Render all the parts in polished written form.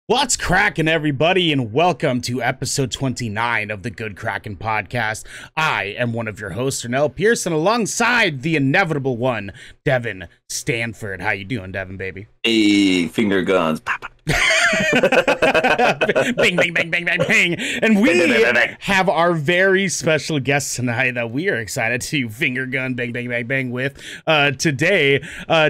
What's cracking, everybody, and welcome to episode 29 of the Good Kraken podcast. I am one of your hosts, Ernell Pearson, alongside the inevitable one, Devin Stanford. How you doing, Devin, baby? Hey, finger guns. Bang, bang, bang, bang, bang, bang. And we have our very special guest tonight that we are excited to finger gun, bang, bang, bang, bang with today.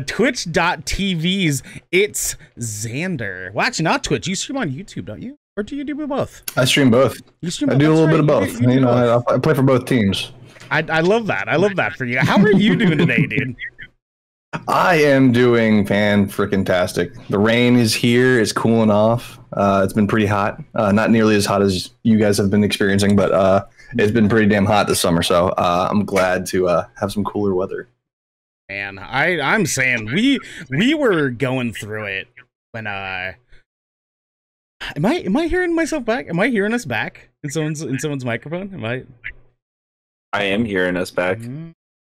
Twitch.tv's Itsxndr. Well, actually, not Twitch. You stream on YouTube, don't you? Or do you do both? I stream both. You stream I both? do a That's little bit right. of both. You know, I play for both teams. I love that. I love that for you. How are you doing today, dude? I am doing fan-frickin-tastic. The rain is here. It's cooling off. It's been pretty hot. Not nearly as hot as you guys have been experiencing, but it's been pretty damn hot this summer. So I'm glad to have some cooler weather. Man, I'm saying we were going through it when am I hearing myself back? Am I hearing us back in someone's microphone? I am hearing us back.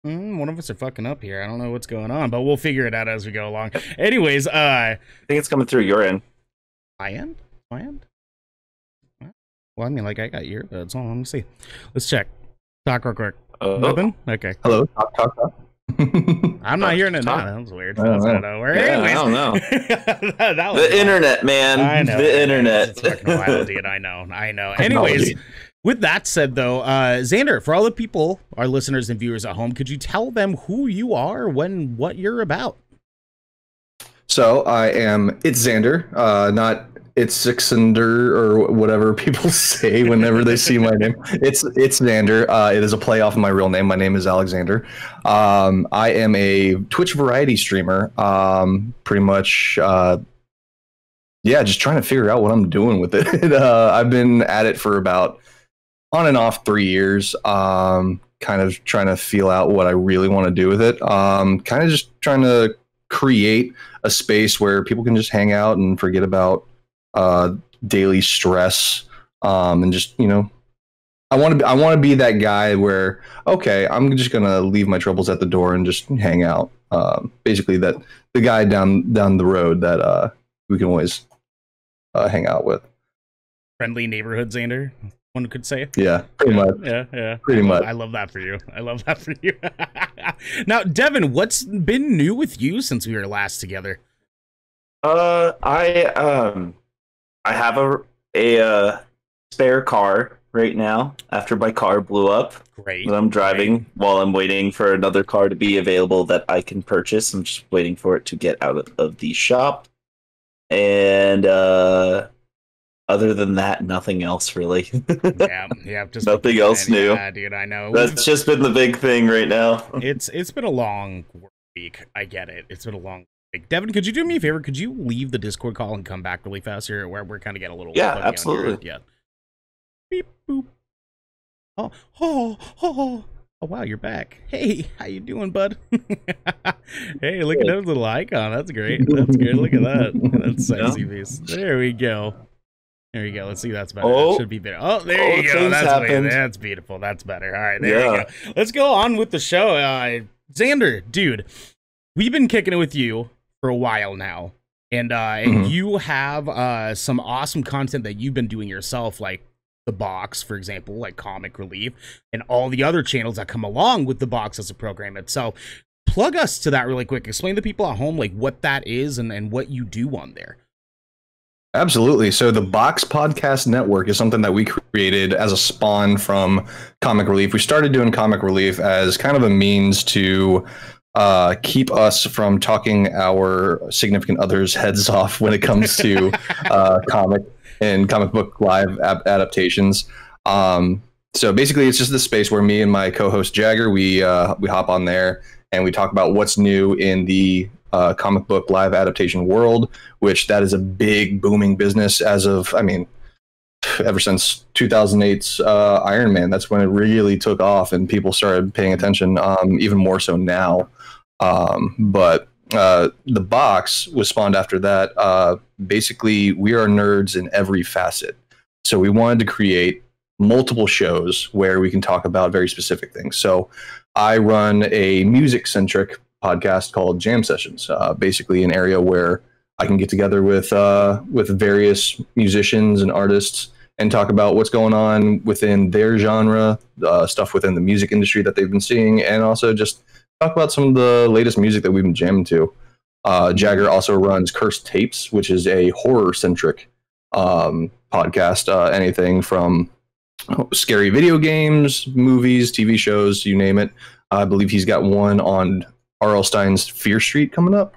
One of us are fucking up here. I don't know what's going on, but we'll figure it out as we go along. Anyways, I think it's coming through your end. My end? Well, I mean, like, I got earbuds on. Let me see. Let's check. Talk real quick. Nothing? Okay. Hello. Talk. I'm not hearing it now. That was weird. I don't know. I don't know. That was the internet, man. I know. The internet. It's fucking wild, dude. I know. Anyways, with that said, though, Itsxndr, for all the people, our listeners and viewers at home, could you tell them who you are, what you're about? So I am Itsxndr, not Itsxndr or whatever people say whenever they see my name. It's Itsxndr. It is a play off of my real name. My name is Itsxndr. I am a Twitch variety streamer. Pretty much, just trying to figure out what I'm doing with it. I've been at it for about on and off 3 years. Kind of trying to feel out what I really want to do with it. Kind of just trying to create a space where people can just hang out and forget about daily stress, and just, you know, I want to be that guy where, okay, I'm just gonna leave my troubles at the door and just hang out. Basically, that the guy down the road that we can always hang out with. Friendly neighborhood Itsxndr, one could say. Yeah, pretty much. Yeah. Pretty much. I love that for you. Now, Devin, what's been new with you since we were last together? I have a spare car right now after my car blew up. Great. That I'm driving while I'm waiting for another car to be available that I can purchase. I'm just waiting for it to get out of the shop. And other than that, nothing else really. yeah, just nothing else new. Yeah, dude, I know. That's just been the big thing right now. It's been a long work week. I get it. It's been a long week. Devin, could you do me a favor? Could you leave the Discord call and come back really fast here, where we're kind of getting a little absolutely. Yeah. Beep boop. Oh, wow, you're back. Hey, how you doing, bud? Hey, look at that little icon. That's great. That's good. Look at that. That's sexy piece. There we go. Let's see. That's better. That should be better. Oh, there you go. That's beautiful. That's better. All right, there we go. Let's go on with the show. Itsxndr, dude, we've been kicking it with you for a while now, and you have some awesome content that you've been doing yourself, like the box, for example, like Comic Relief, and all the other channels that come along with the box as a program itself. Plug us to that really quick. Explain to people at home like what that is and what you do on there. Absolutely. So the Box Podcast Network is something that we created as a spawn from Comic Relief. We started doing Comic Relief as kind of a means to keep us from talking our significant others' heads off when it comes to comic and comic book live adaptations. So basically, it's just the space where me and my co-host Jagger, we hop on there and we talk about what's new in the comic book live adaptation world, which that is a big booming business as of, I mean, ever since 2008's Iron Man. That's when it really took off and people started paying attention, even more so now. But the box was spawned after that. Basically, we are nerds in every facet. So we wanted to create multiple shows where we can talk about very specific things. So I run a music-centric podcast called Jam Sessions, basically an area where I can get together with various musicians and artists and talk about what's going on within their genre, stuff within the music industry that they've been seeing, and also just talk about some of the latest music that we've been jamming to. Jagger also runs Cursed Tapes, which is a horror-centric podcast. Anything from scary video games, movies, TV shows, you name it. I believe he's got one on R.L. Stein's Fear Street coming up.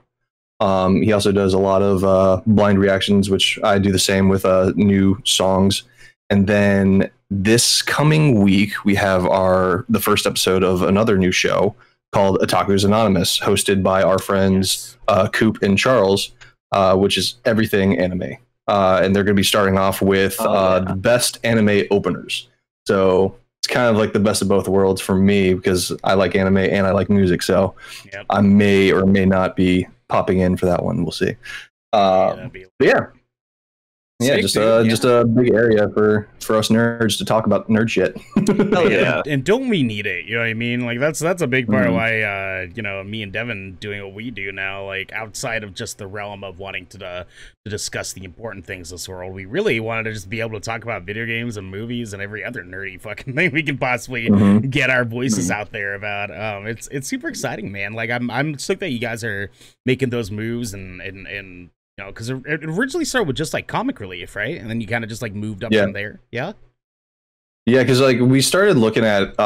He also does a lot of blind reactions, which I do the same with new songs. And then this coming week, we have the first episode of another new show called Otaku's Anonymous, hosted by our friends Coop and Charles, which is everything anime. And they're going to be starting off with the best anime openers. So it's kind of like the best of both worlds for me, because I like anime and I like music. So I may or may not be popping in for that one. We'll see. Just a big area for us nerds to talk about nerd shit. And don't we need it? You know what I mean? Like that's a big part of why me and Devin doing what we do now, like outside of just the realm of wanting to discuss the important things of this world, we really wanted to just be able to talk about video games and movies and every other nerdy fucking thing we can possibly get our voices out there about. It's super exciting, man. Like I'm stoked that you guys are making those moves and because it originally started with just like comic relief, right? And then you kind of just like moved up from there. Yeah, because like we started looking at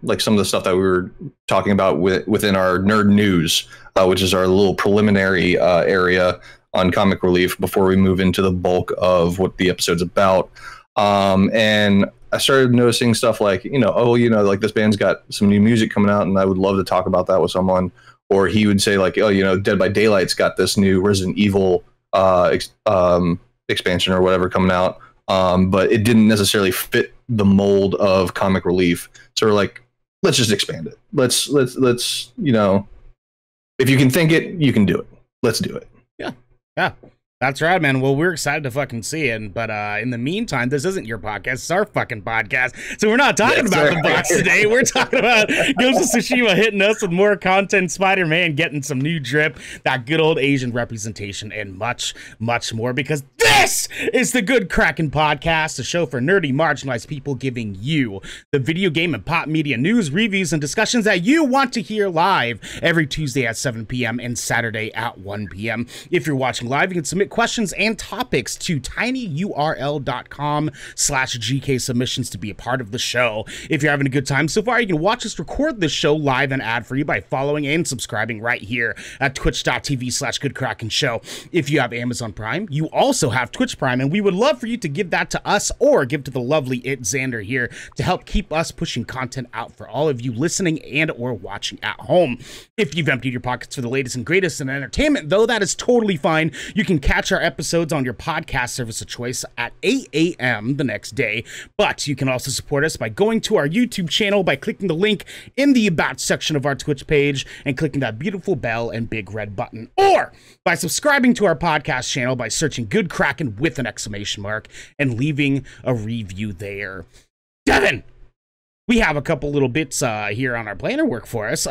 like some of the stuff that we were talking about within our nerd news, which is our little preliminary area on comic relief before we move into the bulk of what the episode's about. And I started noticing stuff like, like this band's got some new music coming out and I would love to talk about that with someone. Or he would say like, Dead by Daylight's got this new Resident Evil expansion or whatever coming out. But it didn't necessarily fit the mold of comic relief. So we're like, let's just expand it. Let's if you can think it, you can do it. Let's do it. Yeah. That's right, man. Well, we're excited to fucking see it. But in the meantime, this isn't your podcast. It's our fucking podcast. So we're not talking about the box today. We're talking about Ghost of Tsushima hitting us with more content, Spider-Man getting some new drip, that good old Asian representation, and much, much more. Because this is the Good Kraken Podcast, a show for nerdy, marginalized people giving you the video game and pop media news, reviews, and discussions that you want to hear live every Tuesday at 7 p.m. and Saturday at 1 p.m. If you're watching live, you can submit questions and topics to tinyurl.com/GK submissions to be a part of the show. If you're having a good time so far, you can watch us record the show live and ad free by following and subscribing right here at twitch.tv/goodkrakenshow. If you have Amazon Prime, you also have Twitch Prime, and we would love for you to give that to us or give to the lovely Itsxndr here to help keep us pushing content out for all of you listening and or watching at home. If you've emptied your pockets for the latest and greatest in entertainment, though, that is totally fine. You can catch our episodes on your podcast service of choice at 8 a.m. the next day, but you can also support us by going to our YouTube channel by clicking the link in the About section of our Twitch page and clicking that beautiful bell and big red button, or by subscribing to our podcast channel by searching Good Kraken with an exclamation mark and leaving a review there. Devin, we have a couple little bits here on our planner work for us.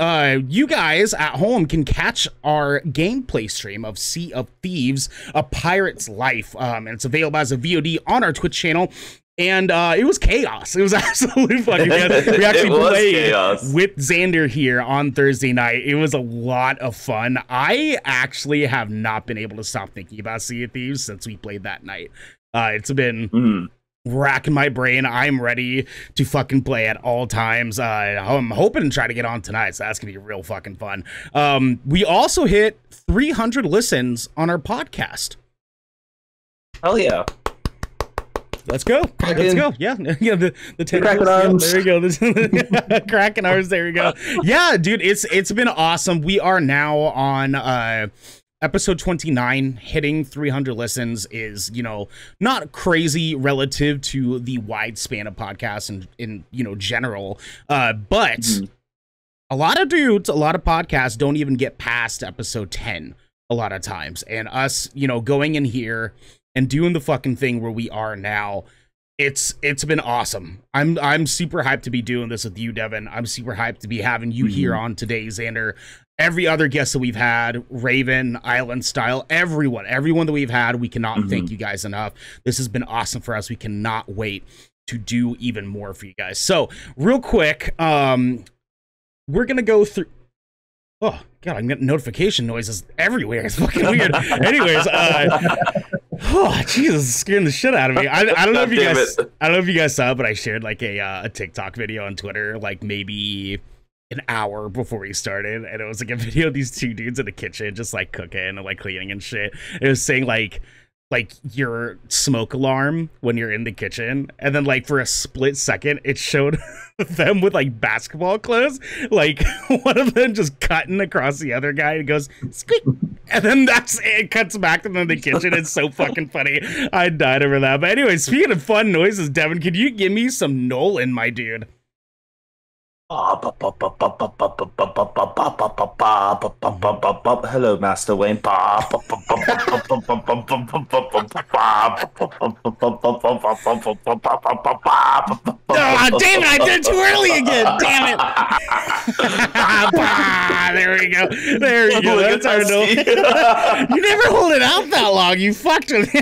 You guys at home can catch our gameplay stream of Sea of Thieves, A Pirate's Life, and it's available as a VOD on our Twitch channel. And it was chaos. It was absolutely fucking good. We actually played with Itsxndr here on Thursday night. It was a lot of fun. I actually have not been able to stop thinking about Sea of Thieves since we played that night. It's been racking my brain. I'm ready to fucking play at all times. I'm hoping to try to get on tonight, so that's gonna be real fucking fun. We also hit 300 listens on our podcast. Hell yeah. Let's go. Let's go. Yeah. The Kraken arms. There you go. Kraken arms. There we go. Yeah, dude, it's been awesome. We are now on episode 29. Hitting 300 listens is, not crazy relative to the wide span of podcasts in general. But a lot of dudes, a lot of podcasts don't even get past episode 10 a lot of times. And us, going in here and doing the fucking thing where we are now, It's been awesome. I'm super hyped to be doing this with you, Devin. I'm super hyped to be having you here on today, Xander. Every other guest that we've had, Raven, Island Style, everyone that we've had, we cannot thank you guys enough. This has been awesome for us. We cannot wait to do even more for you guys. So real quick, we're gonna go through. Oh God, I'm getting notification noises everywhere. It's fucking weird. Anyways, oh Jesus, scaring the shit out of me. I don't know if you guys saw it, but I shared like a TikTok video on Twitter, like maybe an hour before we started, and it was like a video of these two dudes in the kitchen just like cooking and like cleaning and shit. It was saying like your smoke alarm when you're in the kitchen, and then like for a split second it showed them with like basketball clothes, like one of them just cutting across the other guy, and goes squeak, and then it cuts back to them in the kitchen. It's so fucking funny. I died over that. But anyway, speaking of fun noises, Devin, could you give me some Nolan, my dude? Hello, Master Wayne. Oh, damn it, I did it too early again. Damn it. There we go. There we go. That's our Nolan. You never hold it out that long. You fucked with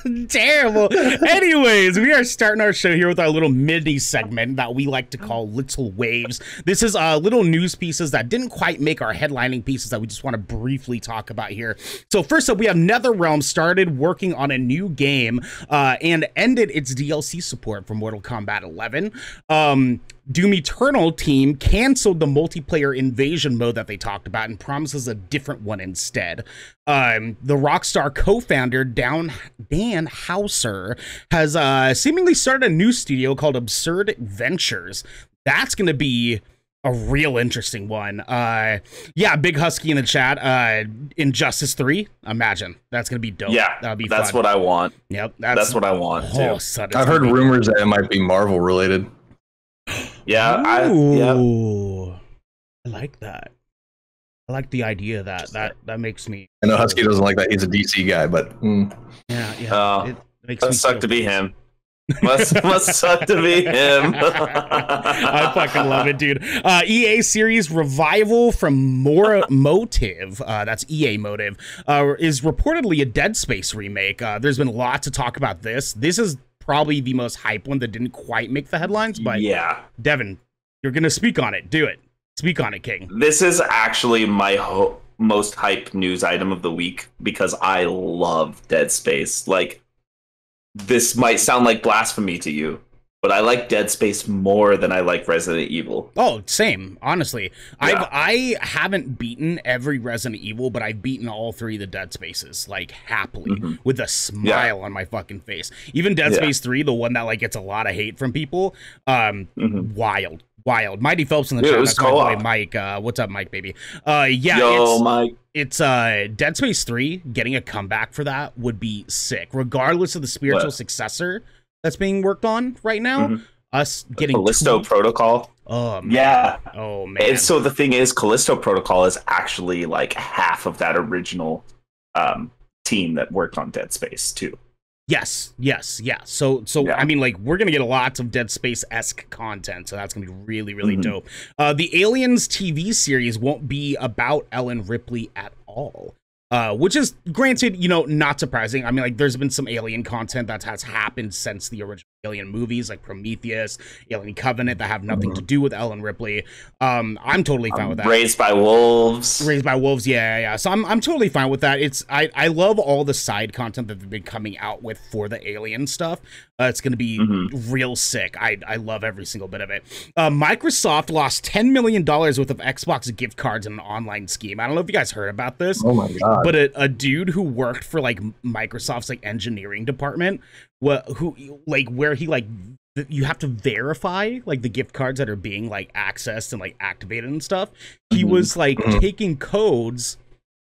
me. Terrible. Anyways, we are starting our show here with our little mini segment that we like to call Little Waves. This is little news pieces that didn't quite make our headlining pieces that we just want to briefly talk about here. So first up, we have NetherRealm started working on a new game and ended its DLC support for Mortal Kombat 11. Doom Eternal team canceled the multiplayer invasion mode that they talked about and promises a different one instead. The Rockstar co-founder Dan Houser has seemingly started a new studio called Absurd Ventures. That's going to be a real interesting one. Yeah, Big Husky in the chat. Injustice 3, imagine. That's going to be dope. Yeah, that'll be that's fun. what I want. Yep, that's what I want, too. I've heard rumors that it might be Marvel related. Yeah, I like that. I like the idea of that. That makes me... I know Husky doesn't like that. He's a DC guy, but... Yeah. It makes me suck to be him. Must suck to be him. I fucking love it, dude. EA series revival from Motive, that's EA Motive, is reportedly a Dead Space remake. There's been lots to talk about this. This is probably the most hype one that didn't quite make the headlines, but yeah, Devin, you're gonna speak on it. Do it. Speak on it, King. This is actually my most hype news item of the week because I love Dead Space. Like, this might sound like blasphemy to you, but I like Dead Space more than I like Resident Evil. Oh, same, honestly. Yeah. I haven't beaten every Resident Evil, but I've beaten all 3 of the Dead Spaces, like, happily, with a smile on my fucking face. Even Dead Space 3, the one that, like, gets a lot of hate from people, wild. Mighty Phelps in the chat. It was co-op. Mike, what's up, Mike, baby? Mike. It's Dead Space 3, getting a comeback for that would be sick, regardless of the spiritual successor that's being worked on right now. Us getting Callisto Protocol. Oh man. Yeah. Oh man. And so the thing is, Callisto Protocol is actually like half of that original team that worked on Dead Space 2. Yes. So I mean, like, we're gonna get lots of Dead Space-esque content, so that's gonna be really, really dope. The Aliens TV series won't be about Ellen Ripley at all. Which is, granted, you know, not surprising. I mean, like, there's been some Alien content that has happened since the original Alien movies, like Prometheus, Alien Covenant, that have nothing to do with Ellen Ripley. I'm totally fine with that. Raised by Wolves, yeah. So I'm totally fine with that. I love all the side content that they've been coming out with for the Alien stuff. It's going to be real sick. I love every single bit of it. Microsoft lost $10 million worth of Xbox gift cards in an online scheme. I don't know if you guys heard about this. Oh my God. But a dude who worked for like Microsoft's like engineering department, where he like you have to verify like the gift cards that are being like accessed and like activated and stuff. He was like taking codes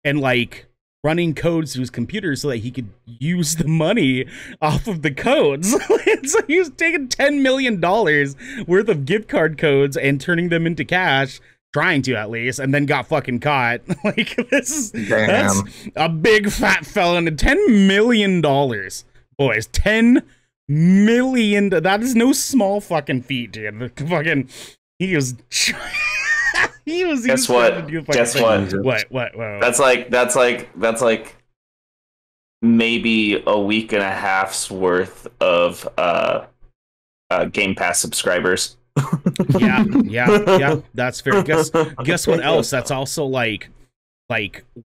and like running codes to his computer so that he could use the money off of the codes. So he was taking $10 million worth of gift card codes and turning them into cash. Trying to, at least, and then got fucking caught. Like, that's a big fat felon. $10 million, boys. $10 million. That is no small fucking feat, dude. Fucking, he was. Guess what? Guess what? What? That's like maybe a week and a half's worth of Game Pass subscribers. yeah, that's fair. Guess what else? That's also like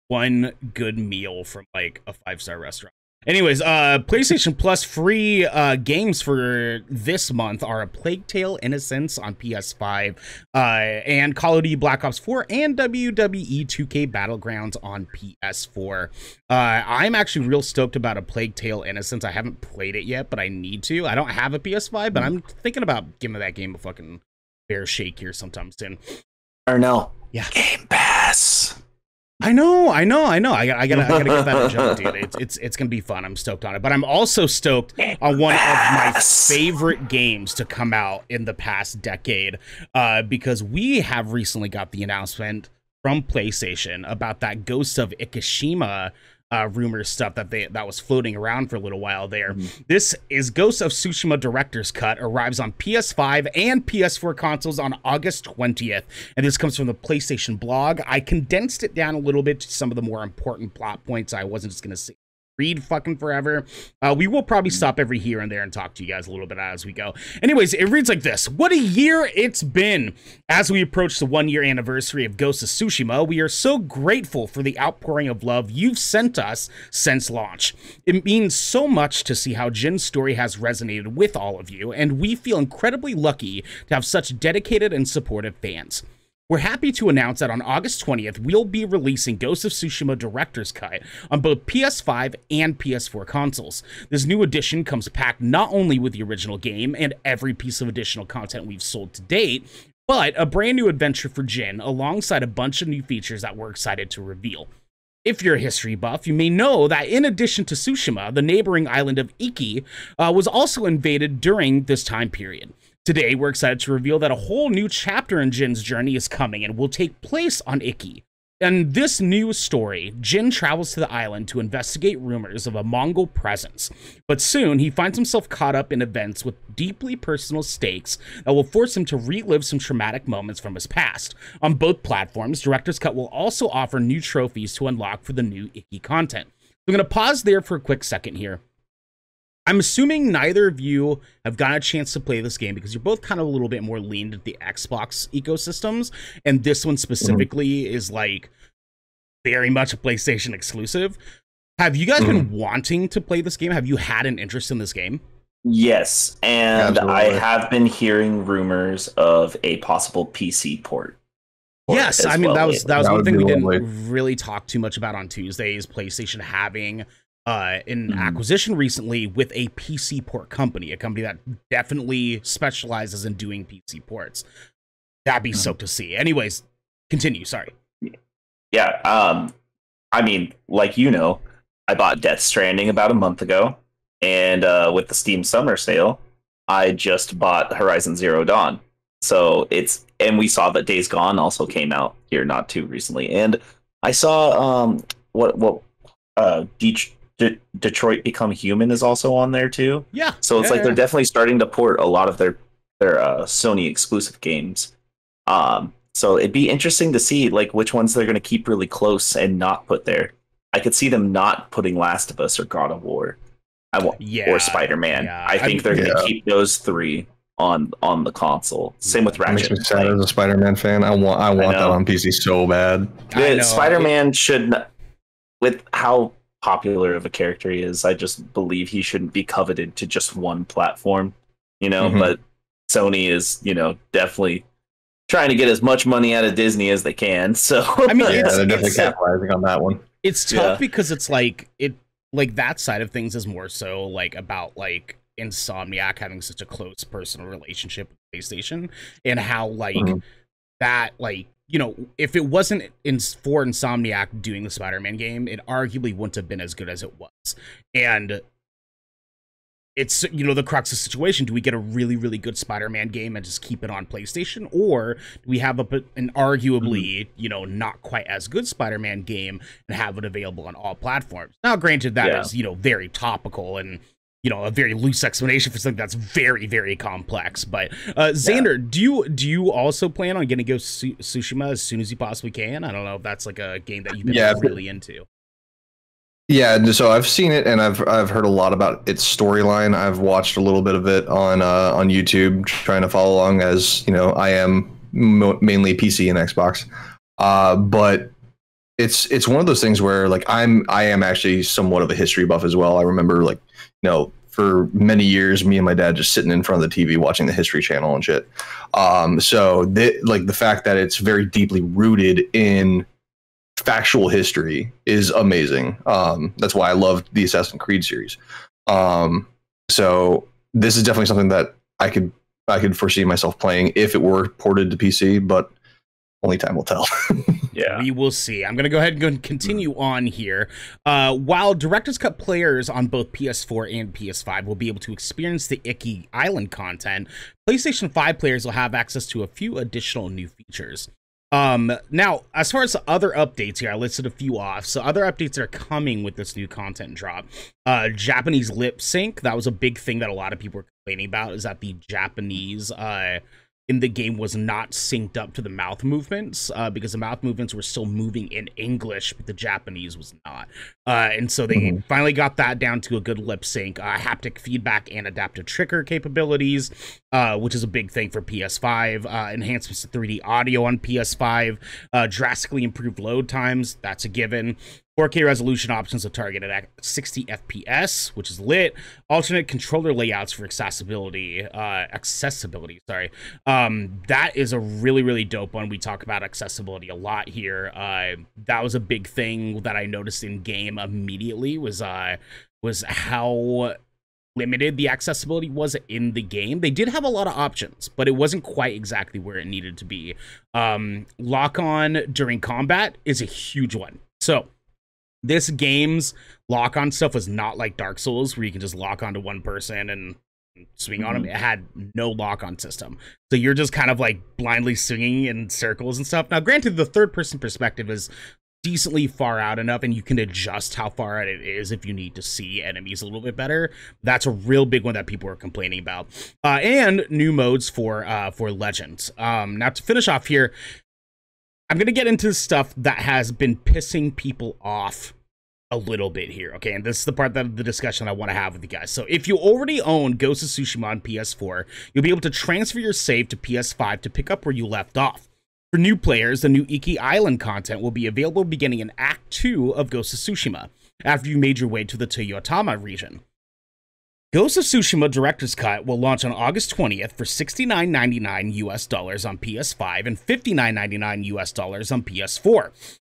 one good meal from like a 5-star restaurant. Anyways, PlayStation Plus free games for this month are A Plague Tale: Innocence on PS5, and Call of Duty Black Ops 4 and WWE 2K Battlegrounds on PS4. I'm actually real stoked about A Plague Tale: Innocence. I haven't played it yet, but I need to. I don't have a PS5, but I'm thinking about giving that game a fucking fair shake here sometime soon. Ernell, yeah, Game Pass. I know. I gotta get that jump, dude. It's gonna be fun. I'm stoked on it, but I'm also stoked on one of my favorite games to come out in the past decade, because we have recently got the announcement from PlayStation about that Ghost of Itsxndr rumor stuff that was floating around for a little while there. This is Ghost of Tsushima Director's Cut, arrives on PS5 and PS4 consoles on August 20th, and this comes from the PlayStation blog. I condensed it down a little bit to some of the more important plot points. I wasn't just gonna read fucking forever. We will probably stop every here and there and talk to you guys a little bit as we go. Anyways, it reads like this. What a year it's been. As we approach the 1-year anniversary of Ghost of Tsushima, we are so grateful for the outpouring of love you've sent us since launch. It means so much to see how Jin's story has resonated with all of you, and we feel incredibly lucky to have such dedicated and supportive fans. We're happy to announce that on August 20th, we'll be releasing Ghost of Tsushima Director's Cut on both PS5 and PS4 consoles. This new edition comes packed not only with the original game and every piece of additional content we've sold to date, but a brand new adventure for Jin alongside a bunch of new features that we're excited to reveal. If you're a history buff, you may know that in addition to Tsushima, the neighboring island of Iki was also invaded during this time period. Today, we're excited to reveal that a whole new chapter in Jin's journey is coming and will take place on Iki. In this new story, Jin travels to the island to investigate rumors of a Mongol presence, but soon he finds himself caught up in events with deeply personal stakes that will force him to relive some traumatic moments from his past. On both platforms, Director's Cut will also offer new trophies to unlock for the new Iki content. I'm going to pause there for a quick second here. I'm assuming neither of you have gotten a chance to play this game because you're both kind of a little bit more leaned at the Xbox ecosystems, and this one specifically is like very much a PlayStation exclusive. Have you guys been wanting to play this game? Have you had an interest in this game? Yes, and Absolutely. I have been hearing rumors of a possible PC port. Yes, I mean, that was one thing we didn't lovely. really talk too much about on Tuesday, is PlayStation having an acquisition recently with a PC port company, a company that definitely specializes in doing PC ports. That'd be so to see. Anyways, continue. Sorry. Yeah, I mean, like, you know, I bought Death Stranding about a month ago, and with the Steam Summer Sale, I just bought Horizon Zero Dawn. So and we saw that Days Gone also came out here not too recently, and I saw Detroit Become Human is also on there too. Yeah. So it's they're definitely starting to port a lot of their Sony exclusive games. So it'd be interesting to see like which ones they're going to keep really close and not put there. I could see them not putting Last of Us or God of War, or Spider-Man. Yeah. I think they're going to keep those three on the console. Same with That Ratchet. makes me sad as a Spider-Man fan. I want that on PC so bad. Spider-Man should, with how popular of a character he is, I just believe he shouldn't be coveted to just one platform, but Sony is, definitely trying to get as much money out of Disney as they can. So I mean, they're definitely capitalizing on that one. It's tough because it's like that side of things is more so like about like Insomniac having such a close personal relationship with PlayStation, and how like that, like, if it wasn't for Insomniac doing the Spider-Man game, it arguably wouldn't have been as good as it was. And it's, the crux of the situation. Do we get a really, really good Spider-Man game and just keep it on PlayStation? Or do we have an arguably, not quite as good Spider-Man game and have it available on all platforms? Now, granted, that is, very topical, and a very loose explanation for something that's very, very complex. But Itsxndr, do you also plan on getting Ghost of Tsushima as soon as you possibly can? I don't know if that's like a game that you've been really into. Yeah, so I've seen it and I've heard a lot about its storyline. I've watched a little bit of it on YouTube, trying to follow along, as you know, I am mainly PC and Xbox. But it's one of those things where like I am actually somewhat of a history buff as well. I remember like, for many years, me and my dad just sitting in front of the TV watching the History Channel and shit. So the fact that it's very deeply rooted in factual history is amazing. That's why I loved the Assassin's Creed series. So this is definitely something that I could foresee myself playing if it were ported to PC, but only time will tell. Yeah, we will see. I'm going to go ahead and continue on here. While Director's Cut players on both PS4 and PS5 will be able to experience the Iki Island content, PlayStation 5 players will have access to a few additional new features. Now, as far as the other updates here, I listed a few off. So other updates that are coming with this new content drop. Japanese lip sync. That was a big thing that a lot of people were complaining about, is that the Japanese in the game was not synced up to the mouth movements, because the mouth movements were still moving in English, but the Japanese was not. And so they finally got that down to a good lip sync, haptic feedback and adaptive trigger capabilities, which is a big thing for PS5, enhancements to 3D audio on PS5, drastically improved load times, that's a given. 4K resolution options are targeted at 60 FPS, which is lit. Alternate controller layouts for accessibility. That is a really, really dope one. We talk about accessibility a lot here. That was a big thing that I noticed in game immediately, was how limited the accessibility was in the game. They did have a lot of options, but it wasn't quite exactly where it needed to be. Lock on during combat is a huge one. So this game's lock-on stuff was not like Dark Souls, where you can just lock onto one person and swing on them. It had no lock-on system. So you're just kind of like blindly swinging in circles and stuff. Now, granted, the third-person perspective is decently far out enough, and you can adjust how far out it is if you need to see enemies a little bit better. That's a real big one that people are complaining about. And new modes for Legends. Now, to finish off here, I'm going to get into stuff that has been pissing people off a little bit here, okay? And this is the part of the discussion I want to have with you guys. So if you already own Ghost of Tsushima on PS4, you'll be able to transfer your save to PS5 to pick up where you left off. For new players, the new Iki Island content will be available beginning in Act 2 of Ghost of Tsushima, after you made your way to the Toyotama region. Ghost of Tsushima Director's Cut will launch on August 20th for $69.99 US on PS5 and $59.99 US on PS4.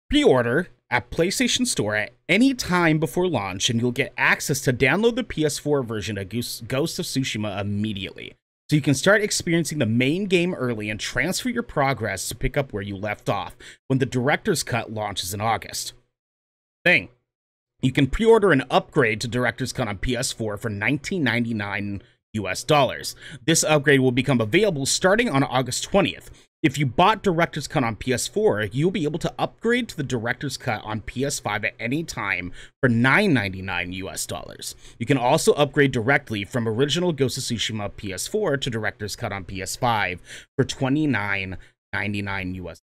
Pre-order at PlayStation Store at any time before launch, and you'll get access to download the PS4 version of Ghost of Tsushima immediately. So you can start experiencing the main game early and transfer your progress to pick up where you left off when the Director's Cut launches in August. You can pre-order an upgrade to Director's Cut on PS4 for $19.99 US. This upgrade will become available starting on August 20th. If you bought Director's Cut on PS4, you'll be able to upgrade to the Director's Cut on PS5 at any time for $9.99 US. You can also upgrade directly from original Ghost of Tsushima PS4 to Director's Cut on PS5 for $29.99 US.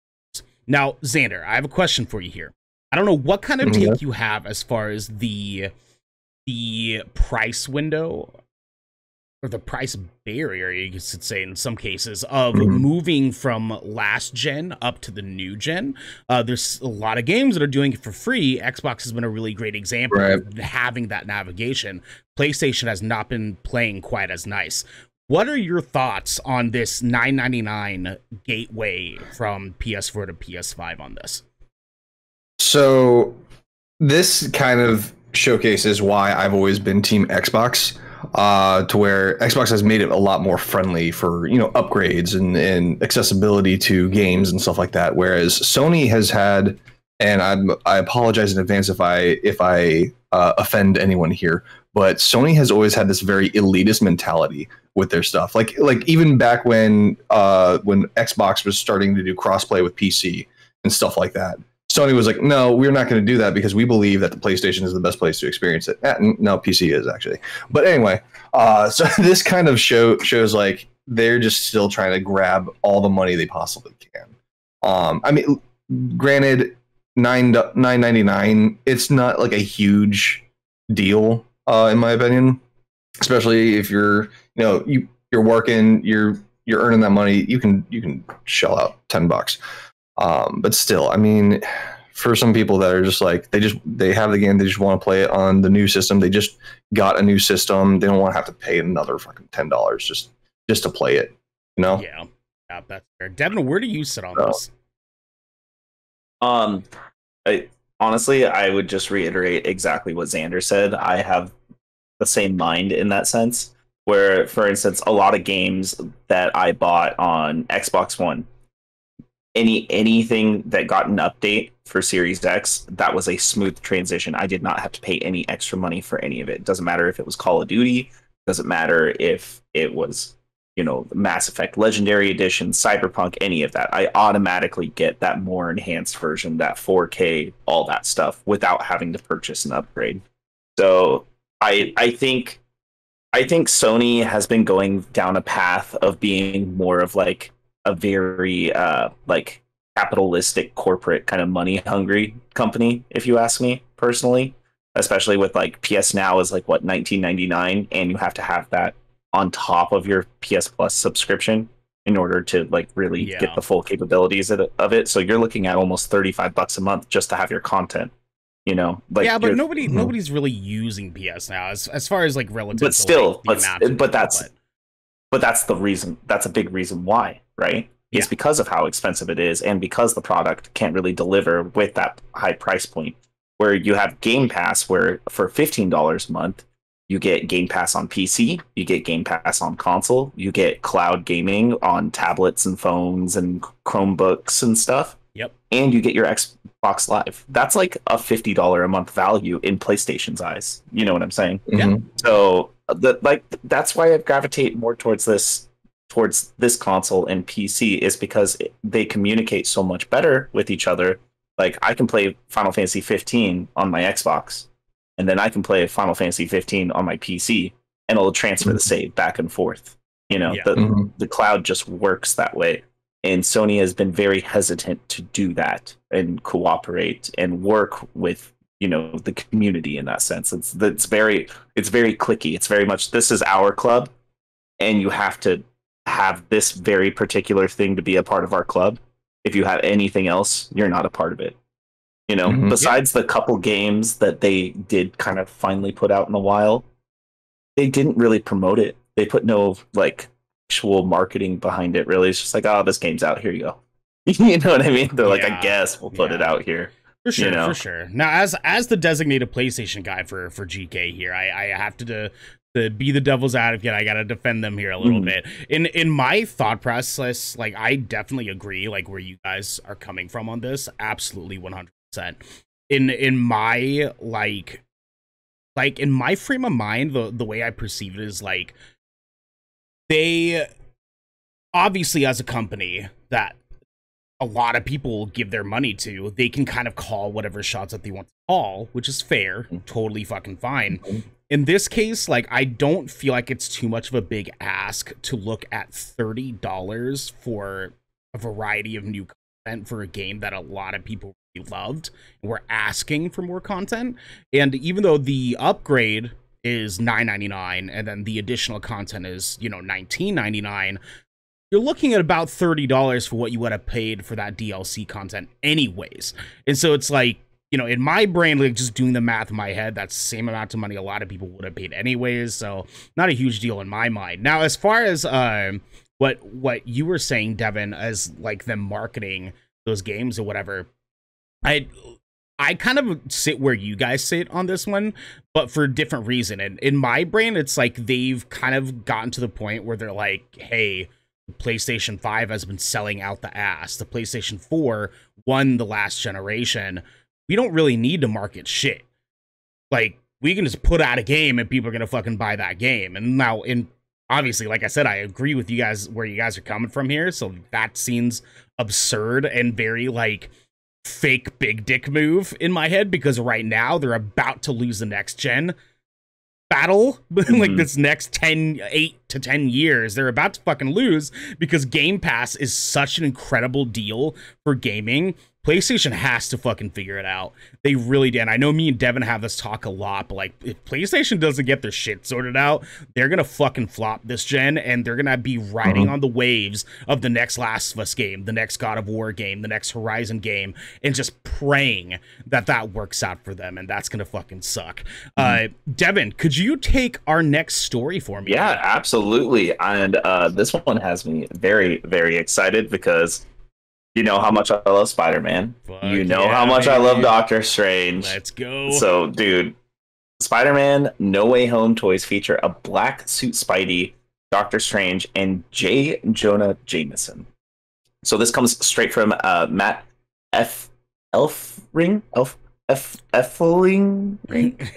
Now, Itsxndr, I have a question for you here. I don't know what kind of take you have as far as the price window, or the price barrier, you should say, in some cases, of moving from last gen up to the new gen. There's a lot of games that are doing it for free. Xbox has been a really great example of having that navigation. PlayStation has not been playing quite as nice. What are your thoughts on this $9.99 gateway from PS4 to PS5 on this? So this kind of showcases why I've always been Team Xbox, to where Xbox has made it a lot more friendly for, upgrades and accessibility to games and stuff like that. Whereas Sony has had, and I apologize in advance if I offend anyone here, but Sony has always had this very elitist mentality with their stuff. Like even back when Xbox was starting to do crossplay with PC and stuff like that. Sony was like, no, we're not going to do that because we believe that the PlayStation is the best place to experience it. No, PC is actually. But anyway, so this kind of shows like they're just still trying to grab all the money they possibly can. I mean, granted, $9.99, it's not like a huge deal, in my opinion. Especially if you're working, you're earning that money, you can shell out $10. But still, I mean, for some people that are just like they have the game, they just want to play it on the new system. They just got a new system. They don't want to have to pay another fucking $10 just to play it. You know? Yeah, that's fair. Devin, where do you sit on this? Honestly, I would just reiterate exactly what Xander said. I have the same mind in that sense, where, for instance, a lot of games that I bought on Xbox One, anything that got an update for Series X, that was a smooth transition. I did not have to pay any extra money for any of it. Doesn't matter if it was Call of Duty, doesn't matter if it was, Mass Effect Legendary Edition, Cyberpunk, any of that. I automatically get that more enhanced version, that 4K, all that stuff, without having to purchase an upgrade. So I think Sony has been going down a path of being more of like a very like capitalistic corporate kind of money hungry company, if you ask me personally, especially with like PS Now is like what, $19.99, and you have to have that on top of your PS Plus subscription in order to like really get the full capabilities of it. So you're looking at almost $35 a month just to have your content. Like, yeah, but nobody's really using PS Now as far as like relative. But still, but that's the reason. That's a big reason why, right? It's because of how expensive it is, and because the product can't really deliver with that high price point. Where you have Game Pass, where for $15 a month, you get Game Pass on PC, you get Game Pass on console, you get cloud gaming on tablets and phones and Chromebooks and stuff. Yep. And you get your Xbox Live. That's like a $50 a month value in PlayStation's eyes. You know what I'm saying? Mm-hmm. Yeah. So that's why I gravitate more towards this console and PC, is because they communicate so much better with each other. Like, I can play Final Fantasy 15 on my Xbox, and then I can play Final Fantasy 15 on my PC, and it'll transfer the save back and forth. The cloud just works that way. And Sony has been very hesitant to do that and cooperate and work with, the community in that sense. It's very cliquey. It's very much, this is our club, and you have to have this very particular thing to be a part of our club. If you have anything else, you're not a part of it. Besides the couple games that they did kind of finally put out in a while, they didn't really promote it. They put no like actual marketing behind it, really. It's just like, oh, this game's out, here you go. You know what I mean? They're like, I guess we'll put it out here. For sure, for sure. Now, as the designated PlayStation guy for GK here, I have to be the devil's advocate. I gotta defend them here a little bit. In my thought process, like, I definitely agree, like, where you guys are coming from on this. Absolutely 100%. In my like in my frame of mind, the way I perceive it is like, they obviously, as a company that a lot of people give their money to, they can kind of call whatever shots that they want to call, which is fair, totally fucking fine. In this case, like, I don't feel like it's too much of a big ask to look at $30 for a variety of new content for a game that a lot of people really loved and were asking for more content. And even though the upgrade is $9.99 and then the additional content is, $19.99, you're looking at about $30 for what you would have paid for that DLC content anyways. And so it's like, in my brain, like, just doing the math in my head, that's the same amount of money a lot of people would have paid anyways. So not a huge deal in my mind. Now, as far as what you were saying, Devin, as like them marketing those games or whatever, I kind of sit where you guys sit on this one, but for a different reason. And in my brain, it's like they've kind of gotten to the point where they're like, hey, the PlayStation 5 has been selling out the ass. The PlayStation 4 won the last generation. We don't really need to market shit. Like, we can just put out a game and people are going to fucking buy that game. And now, obviously, like I said, I agree with you guys where you guys are coming from here. So that seems absurd and very, like, fake big dick move in my head, because right now they're about to lose the next gen battle. Like this next 8 to 10 years, they're about to fucking lose, because Game Pass is such an incredible deal for gaming. PlayStation has to fucking figure it out. They really did. I know me and Devin have this talk a lot, but like, if PlayStation doesn't get their shit sorted out, they're gonna fucking flop this gen, and they're gonna be riding on the waves of the next Last of Us game, the next God of War game, the next Horizon game, and just praying that that works out for them, and that's gonna fucking suck. Devin, could you take our next story for me? Yeah, absolutely. And this one has me very, very excited, because you know how much I love Spider-Man. You know how much I love Doctor Strange. Let's go. So, dude, Spider-Man No Way Home toys feature a black suit Spidey, Doctor Strange, and J. Jonah Jameson. So this comes straight from Matt Elfring? Effeling?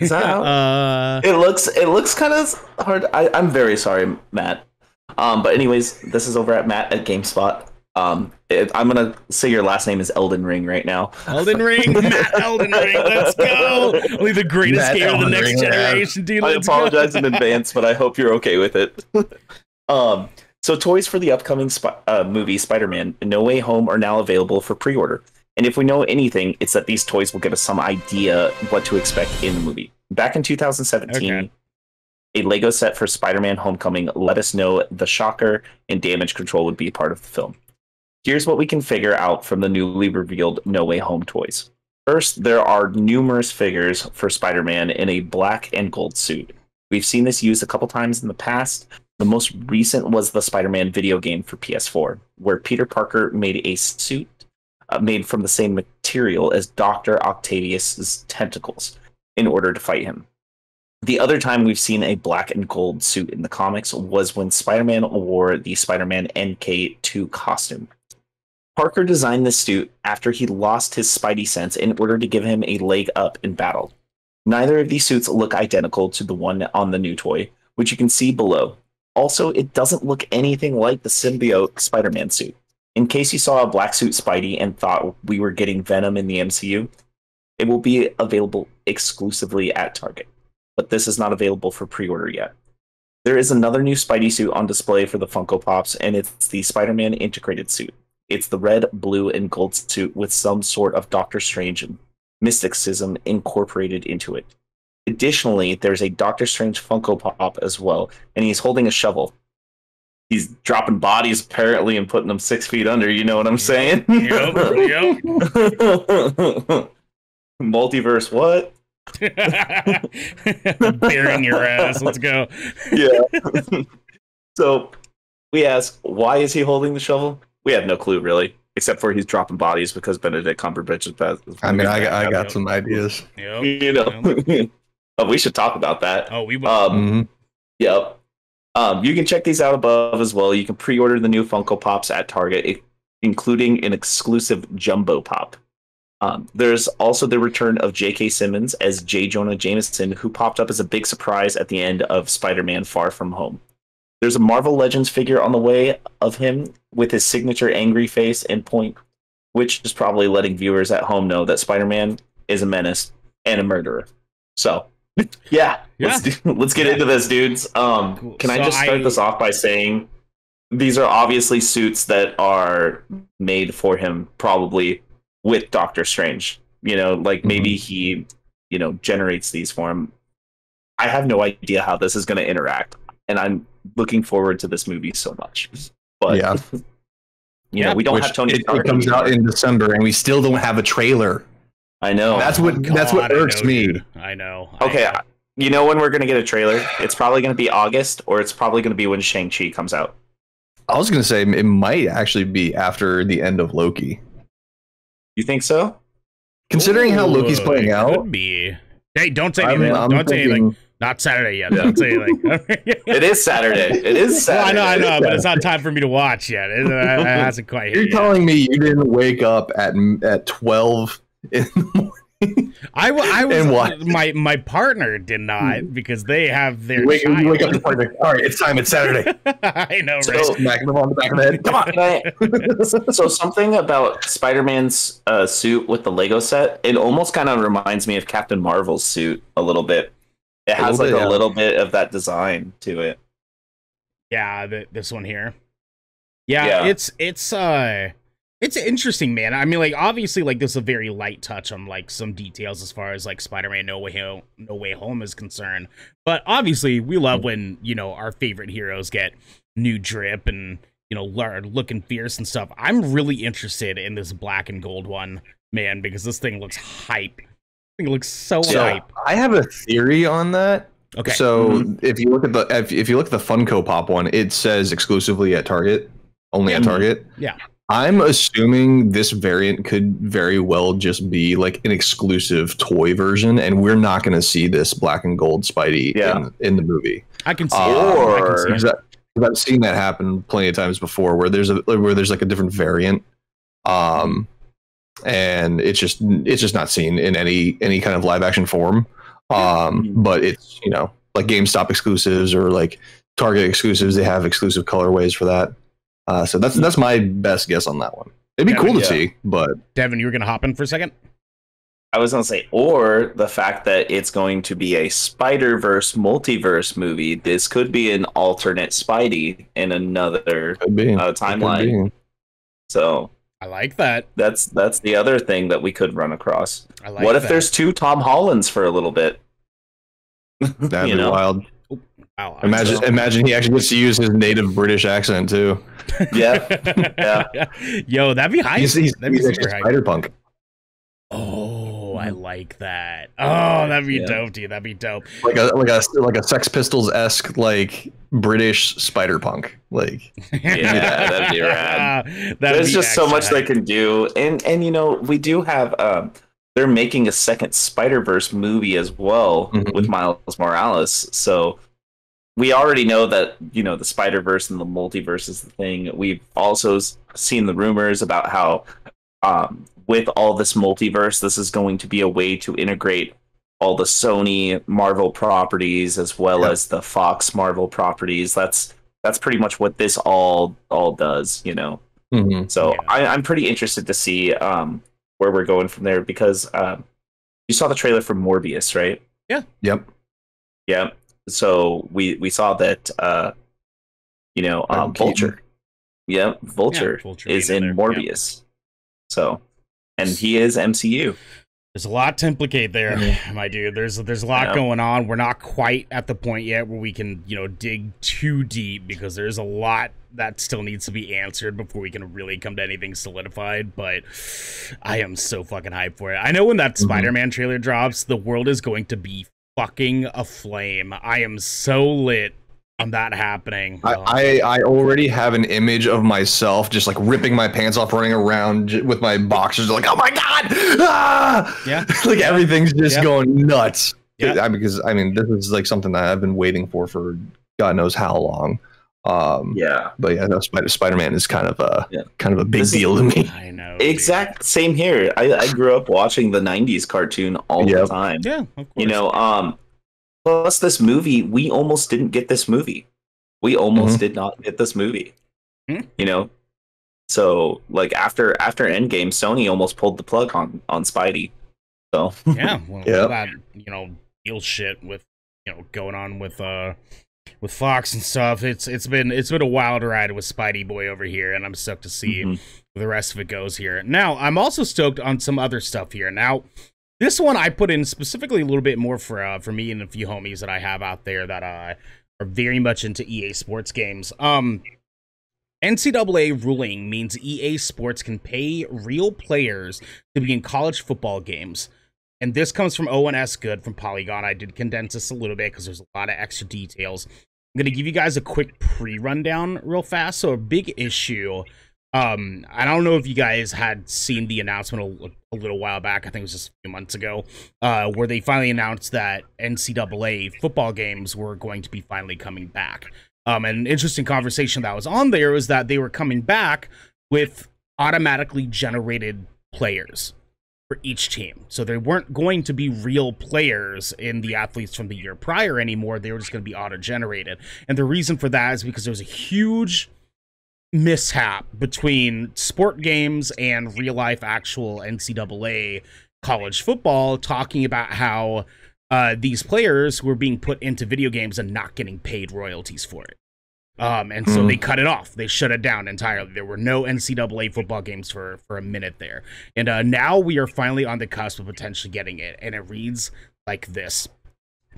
Is that how? It looks kind of hard. I'm very sorry, Matt. But anyways, this is over at Matt at GameSpot. I'm gonna say your last name is Elden Ring right now. Elden Ring, Matt Elden Ring, let's go! Only the greatest Matt game of the Elden next Ring, generation, dude. I Let's apologize go. in advance, but I hope you're okay with it. So toys for the upcoming movie Spider-Man No Way Home are now available for pre-order. And if we know anything, it's that these toys will give us some idea what to expect in the movie. Back in 2017, a Lego set for Spider-Man Homecoming let us know the Shocker and Damage Control would be part of the film. Here's what we can figure out from the newly revealed No Way Home toys. First, there are numerous figures for Spider-Man in a black and gold suit. We've seen this used a couple times in the past. The most recent was the Spider-Man video game for PS4, where Peter Parker made a suit made from the same material as Dr. Octavius's tentacles in order to fight him. The other time we've seen a black and gold suit in the comics was when Spider-Man wore the Spider-Man MK2 costume. Parker designed this suit after he lost his Spidey sense in order to give him a leg up in battle. Neither of these suits look identical to the one on the new toy, which you can see below. Also, it doesn't look anything like the symbiote Spider-Man suit. In case you saw a black suit Spidey and thought we were getting Venom in the MCU, it will be available exclusively at Target. But this is not available for pre-order yet. There is another new Spidey suit on display for the Funko Pops, and it's the Spider-Man integrated suit. It's the red, blue, and gold suit with some sort of Doctor Strange mysticism incorporated into it. Additionally, there's a Doctor Strange Funko Pop as well, and he's holding a shovel. He's dropping bodies, apparently, and putting them 6 feet under, you know what I'm saying? Yep. Multiverse what? Burying your ass. Let's go. Yeah. So, we ask, why is he holding the shovel? We have no clue, really, except for he's dropping bodies because Benedict Cumberbatch is bad. I mean, I got some ideas. Yep. You know, we should talk about that. Oh, we will. Yep. You can check these out above as well. You can pre-order the new Funko Pops at Target, including an exclusive Jumbo Pop. There's also the return of J.K. Simmons as J. Jonah Jameson, who popped up as a big surprise at the end of Spider-Man Far From Home. There's a Marvel Legends figure on the way of him with his signature angry face and point, which is probably letting viewers at home know that Spider-Man is a menace and a murderer. So, yeah. Let's get into this, dudes. Cool. Can I just start this off by saying these are obviously suits that are made for him, probably with Doctor Strange. You know, like maybe he, you know, generates these for him. I have no idea how this is going to interact, and I'm looking forward to this movie so much. But Yeah. you know, we don't have Tony Stark. It comes out in December, and we still don't have a trailer. I know. That's what irks me. Dude. I know. Okay, you know when we're going to get a trailer? It's probably going to be August, or it's probably going to be when Shang-Chi comes out. I was going to say it might actually be after the end of Loki. You think so? Considering how Loki's playing out. Could be. Hey, don't say anything. Don't say anything. Not Saturday yet. Don't say anything. It is Saturday. It is Saturday. Well, I know, but it's not time for me to watch yet. It hasn't quite hit You're yet. telling me you didn't wake up at 12 in the morning I was And what? my partner did not because they have their You wake up child. your partner. All right, it's time. It's Saturday. I know, right? So- Smack him on the back of the head. Come on. So something about Spider-Man's suit with the Lego set, it almost kind of reminds me of Captain Marvel's suit a little bit. It has like a little bit of that design to it. Yeah, this one here. Yeah, it's interesting, man. I mean, like, obviously, like, this is a very light touch on, like, some details as far as, like, Spider-Man No Way Home is concerned. But, obviously, we love when, you know, our favorite heroes get new drip and, you know, looking fierce and stuff. I'm really interested in this black and gold one, man, because this thing looks hype. I think it looks so hype. I have a theory on that. Okay. So if you look at the if you look at the Funko Pop one, it says exclusively at Target, only at Target. Yeah. I'm assuming this variant could very well just be like an exclusive toy version, and we're not going to see this black and gold Spidey in the movie. I can see it. I've seen that happen plenty of times before, where there's like a different variant, and it's just not seen in any kind of live action form. But it's, you know, like GameStop exclusives or like Target exclusives, they have exclusive colorways for that. So that's my best guess on that one. It'd be cool to see, but Devin, you were gonna hop in for a second? I was gonna say, or the fact that it's going to be a Spider-Verse multiverse movie. This could be an alternate Spidey in another timeline. So I like that. That's the other thing that we could run across. I like what if there's two Tom Hollands for a little bit? That'd be wild. Wow, Imagine he actually gets to use his native British accent too. Yeah. Yo, that'd be hype. That'd be super hype. Spider-Punk. Oh, I like that. Oh, that'd be dope, dude. That'd be dope. Like a Sex Pistols-esque like British Spider-Punk. Like that'd be rad. There's just so much they can do, and you know, we do have they're making a second Spider-Verse movie as well with Miles Morales. So we already know that, you know, the Spider-Verse and the multiverse is the thing. We've also seen the rumors about how with all this multiverse, this is going to be a way to integrate all the Sony Marvel properties as well as the Fox Marvel properties. That's pretty much what this all does, you know. So I'm pretty interested to see where we're going from there, because you saw the trailer for Morbius, right? Yeah. Yep. Yeah. So we saw that you know, Vulture. Yeah, Vulture is in Morbius. So, and he is MCU. There's a lot to implicate there, my dude. There's a lot going on. We're not quite at the point yet where we can, you know, dig too deep, because there's a lot that still needs to be answered before we can really come to anything solidified. But I am so fucking hyped for it. I know when that Spider-Man trailer drops, the world is going to be fucking aflame. I am so lit on that happening. I already have an image of myself just like ripping my pants off, running around with my boxers, like, oh my god, like everything's just going nuts. Because I mean, this is like something that I've been waiting for God knows how long. But yeah, no, Spider-Man is kind of a big deal to me. I know. Same here. I grew up watching the 90s cartoon all the time. Yeah, of course. You know, plus this movie, we almost didn't get this movie. We almost did not get this movie. You know? So like after Endgame, Sony almost pulled the plug on Spidey. So all that, you know, deal shit with, you know, going on with Fox and stuff. It's been a wild ride with Spidey Boy over here, and I'm stoked to see where the rest of it goes here. Now, I'm also stoked on some other stuff here. Now, this one I put in specifically a little bit more for me and a few homies that I have out there that are very much into EA Sports games. NCAA ruling means EA Sports can pay real players to be in college football games. And this comes from ONS Good from Polygon. I did condense this a little bit because there's a lot of extra details. I'm going to give you guys a quick pre-rundown real fast. So a big issue. I don't know if you guys had seen the announcement a little while back. I think it was just a few months ago, where they finally announced that NCAA football games were going to be finally coming back. An interesting conversation that was on there was that they were coming back with automatically generated players. for each team. So they weren't going to be real players in the athletes from the year prior anymore. They were just going to be auto-generated. And the reason for that is because there was a huge mishap between sport games and real-life actual NCAA college football, talking about how these players were being put into video games and not getting paid royalties for it. And so they cut it off. They shut it down entirely. There were no NCAA football games for a minute there. And now we are finally on the cusp of potentially getting it. And it reads like this.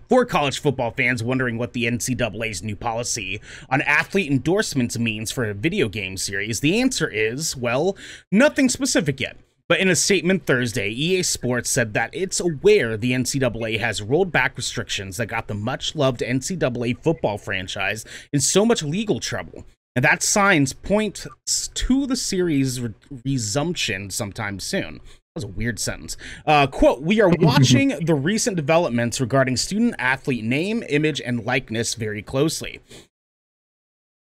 For college football fans wondering what the NCAA's new policy on athlete endorsements means for a video game series, the answer is, well, nothing specific yet. But in a statement Thursday, EA Sports said that it's aware the NCAA has rolled back restrictions that got the much-loved NCAA football franchise in so much legal trouble. And that signs point to the series' resumption sometime soon. That was a weird sentence. Quote, we are watching the recent developments regarding student-athlete name, image, and likeness very closely.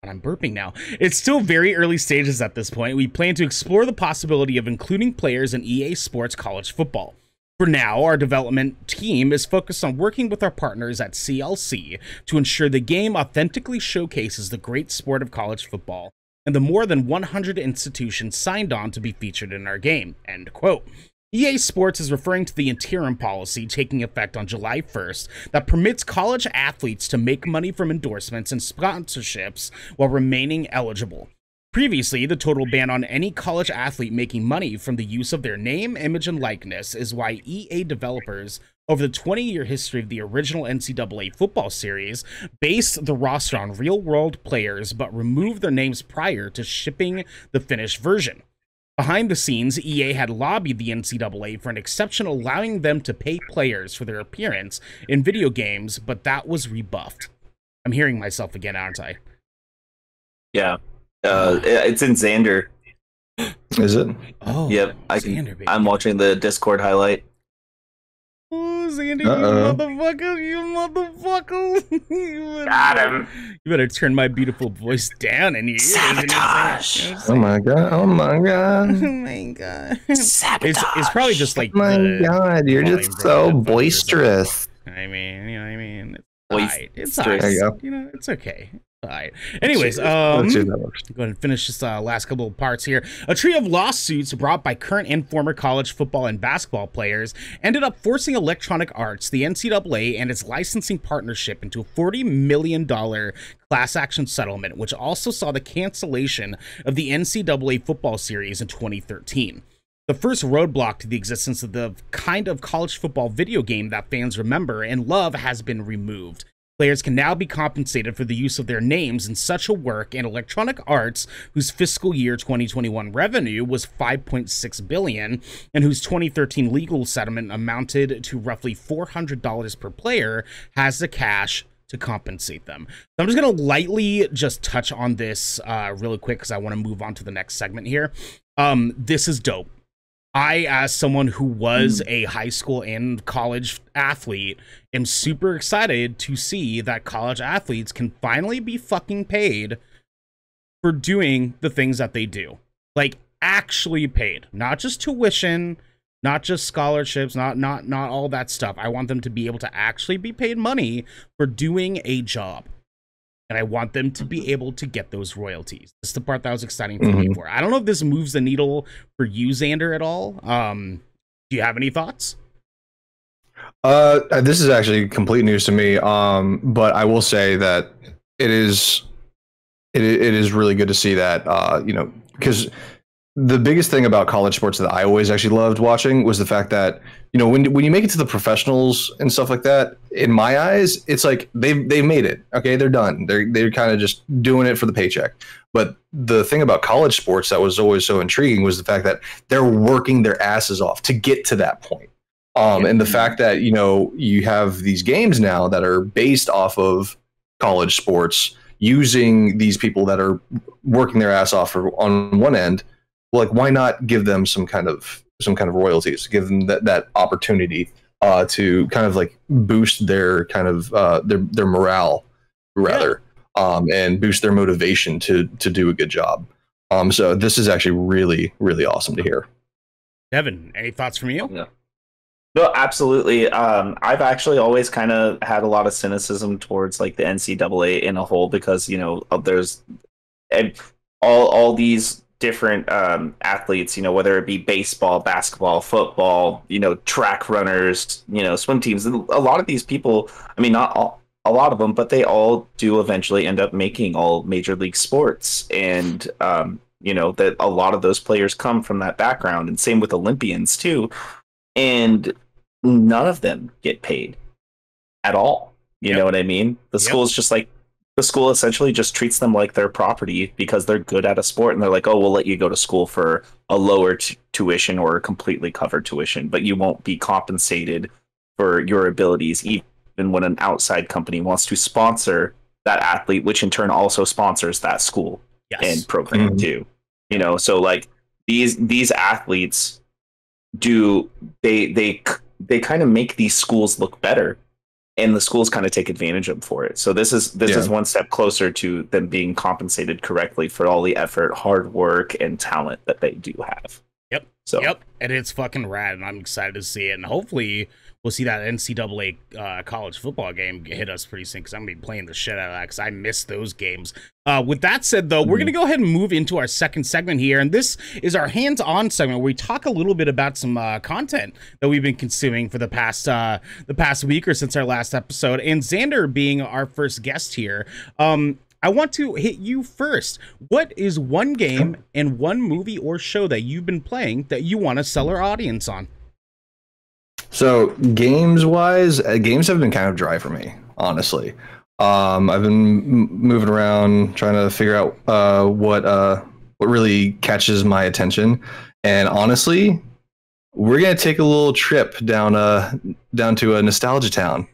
I'm burping now. It's still very early stages at this point. We plan to explore the possibility of including players in EA Sports college football. For now, our development team is focused on working with our partners at CLC to ensure the game authentically showcases the great sport of college football and the more than 100 institutions signed on to be featured in our game. End quote. EA Sports is referring to the interim policy taking effect on July 1st that permits college athletes to make money from endorsements and sponsorships while remaining eligible. Previously, the total ban on any college athlete making money from the use of their name, image, and likeness is why EA developers, over the 20-year history of the original NCAA football series, based the roster on real-world players but removed their names prior to shipping the finished version. Behind the scenes, EA had lobbied the NCAA for an exception allowing them to pay players for their appearance in video games, but that was rebuffed. I'm hearing myself again, aren't I? Yeah. It's in Itsxndr. Is it? Oh, yep. I'm watching the Discord highlight. Oh, Xander, you motherfucker. Got him. You better turn my beautiful voice down in your ears. Sabotage. Oh my god. Oh my god. Oh my god. Sabotage. It's probably just like Oh my god, you're just so boisterous. I mean, you know what I mean? It's Boisterous. alright. There you go. You know, it's okay. All right. Anyways, Let's see if that works. go ahead and finish this last couple of parts here. A trio of lawsuits brought by current and former college football and basketball players ended up forcing Electronic Arts, the NCAA, and its licensing partnership into a $40 million class action settlement, which also saw the cancellation of the NCAA football series in 2013. The first roadblock to the existence of the kind of college football video game that fans remember and love has been removed. Players can now be compensated for the use of their names in such a work, and Electronic Arts, whose fiscal year 2021 revenue was $5.6 billion, and whose 2013 legal settlement amounted to roughly $400 per player, has the cash to compensate them. So I'm just going to lightly just touch on this really quick because I want to move on to the next segment here. This is dope. I, as someone who was a high school and college athlete, am super excited to see that college athletes can finally be fucking paid for doing the things that they do. Like, actually paid. Not just tuition, not just scholarships, not all that stuff. I want them to be able to actually be paid money for doing a job. And I want them to be able to get those royalties. This is the part that was exciting for me. I don't know if this moves the needle for you, Xander, at all. Do you have any thoughts? This is actually complete news to me. But I will say that it is really good to see that, because the biggest thing about college sports that I always actually loved watching was the fact that, when you make it to the professionals and stuff like that, in my eyes, it's like they've made it. Okay, they're done. They're kind of just doing it for the paycheck. But the thing about college sports that was always so intriguing was the fact that they're working their asses off to get to that point. And the fact that, you have these games now that are based off of college sports using these people that are working their ass off on one end. Well, like, why not give them some kind of royalties? Give them that opportunity to kind of like boost their kind of their morale, rather, and boost their motivation to do a good job. So this is actually really, really awesome to hear. Devin, any thoughts from you? Yeah. No, absolutely. I've actually always kind of had a lot of cynicism towards like the NCAA in a whole because there's all these different athletes, whether it be baseball, basketball, football, track runners, swim teams. And a lot of these people, I mean, not all, a lot of them, but they all do eventually end up making all major league sports. And, that a lot of those players come from that background, and same with Olympians too. And none of them get paid at all. You know what I mean? The school is just like, the school essentially just treats them like their property because they're good at a sport, and they're like, oh, we'll let you go to school for a lower tuition or a completely covered tuition, but you won't be compensated for your abilities, even when an outside company wants to sponsor that athlete, which in turn also sponsors that school and program too. So like these athletes they kind of make these schools look better, and the schools kind of take advantage of them for it. So this is one step closer to them being compensated correctly for all the effort, hard work, and talent that they do have. Yep. And it's fucking rad, and I'm excited to see it. And hopefully we'll see that NCAA college football game hit us pretty soon, because I'm going to be playing the shit out of that, because I miss those games. With that said, though, we're going to go ahead and move into our second segment here, and this is our hands-on segment, where we talk a little bit about some content that we've been consuming for the past week or since our last episode. And Itsxndr being our first guest here, I want to hit you first. What is one game and one movie or show that you've been playing that you want to sell our audience on? So games-wise, games have been kind of dry for me, honestly. I've been moving around trying to figure out what really catches my attention, and honestly, we're gonna take a little trip down to a nostalgia town.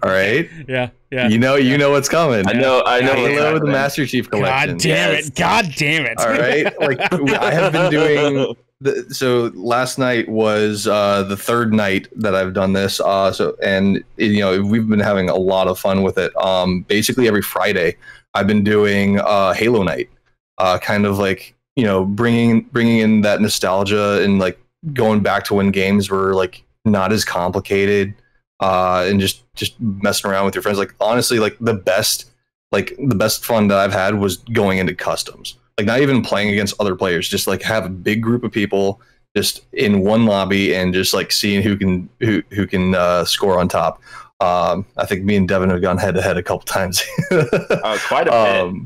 All right. Yeah. You know what's coming. I know. Halo, the Master Chief Collection. God damn it. All right. Like I have been doing. So last night was the third night that I've done this. We've been having a lot of fun with it. Basically every Friday I've been doing Halo night, kind of like bringing in that nostalgia and like going back to when games were like not as complicated, and just messing around with your friends. Like honestly, like the best fun that I've had was going into customs. Like not even playing against other players, just like have a big group of people just in one lobby and just like seeing who can score on top. I think me and Devin have gone head to head a couple times. Quite a bit.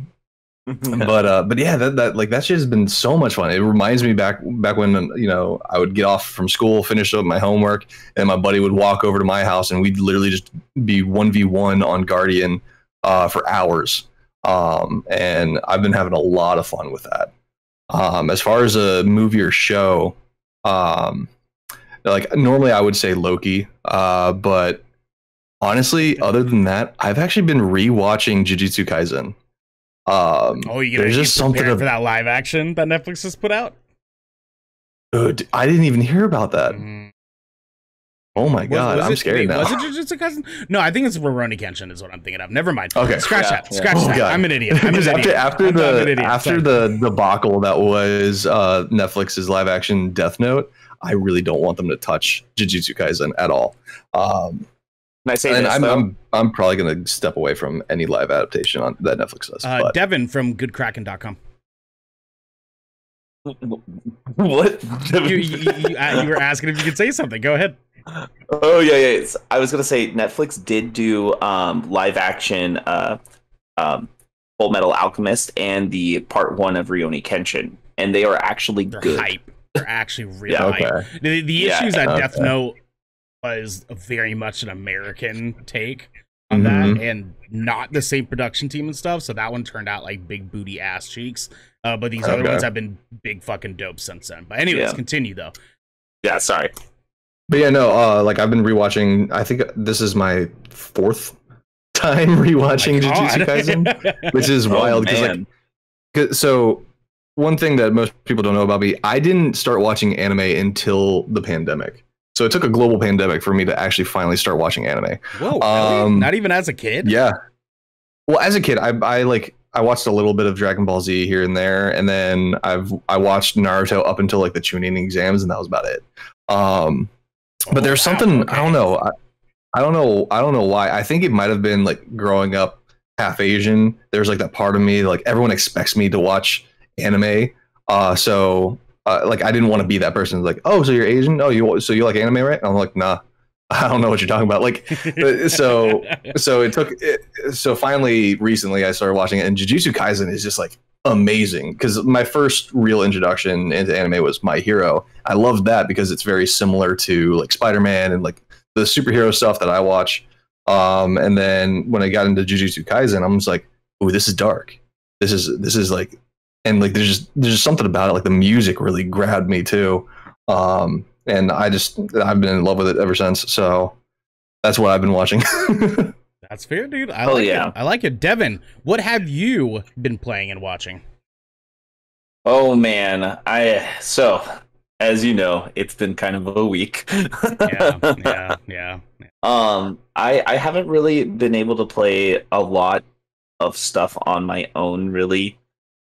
But yeah, that shit has been so much fun. It reminds me back when I would get off from school, finish up my homework, and my buddy would walk over to my house, and we'd literally just be 1v1 on Guardian for hours. And I've been having a lot of fun with that. As far as a movie or show, like normally I would say Loki, but honestly, other than that, I've actually been rewatching Jujutsu Kaisen. You're just something for that live action that Netflix has put out? Dude, I didn't even hear about that. Oh my god, I'm scared now. Was it Jujutsu Kaisen? No, I think it's Rurouni Kenshin is what I'm thinking of. Never mind. Okay. Scratch that. I'm an idiot. After the debacle that was Netflix's live action Death Note, I really don't want them to touch Jujutsu Kaisen at all. Can I say this, I'm probably going to step away from any live adaptation that Netflix does. Devin from goodkraken.com. What? You were asking if you could say something. Go ahead. Oh yeah. I was gonna say Netflix did do live action Full Metal Alchemist and the part 1 of Rurouni Kenshin, and they are actually good. Hype. They're actually really hype. The issues that Death Note was very much an American take on that, and not the same production team and stuff. So that one turned out like big booty ass cheeks. But these other ones have been big fucking dope since then. But anyways, continue though. Yeah, sorry. But yeah, no, like I've been rewatching. I think this is my 4th time rewatching Jujutsu Kaisen, which is wild. So one thing that most people don't know about me, I didn't start watching anime until the pandemic. So it took a global pandemic for me to actually finally start watching anime. Whoa, really? Not even as a kid? Yeah. Well, as a kid, I like I watched a little bit of Dragon Ball Z here and there, and then I watched Naruto up until like the Chunin exams, and that was about it. But there's something I don't know. I don't know why. I think it might have been like growing up half Asian. There's like that part of me, like everyone expects me to watch anime. So like I didn't want to be that person. Like, oh, so you're Asian? Oh, you like anime, right? And I'm like, nah, I don't know what you're talking about. Like, so finally recently I started watching it, and Jujutsu Kaisen is just like amazing, because my first real introduction into anime was My Hero. I loved that because it's very similar to like Spider-Man and like the superhero stuff that I watch. And then when I got into Jujutsu Kaisen, I'm just like, oh, this is dark. This is like, and like there's just something about it. Like the music really grabbed me too. And I've been in love with it ever since. So that's what I've been watching. That's fair, dude. I like it. Devin, what have you been playing and watching? Oh man, so as you know, it's been kind of a week. Yeah. I haven't really been able to play a lot of stuff on my own, really.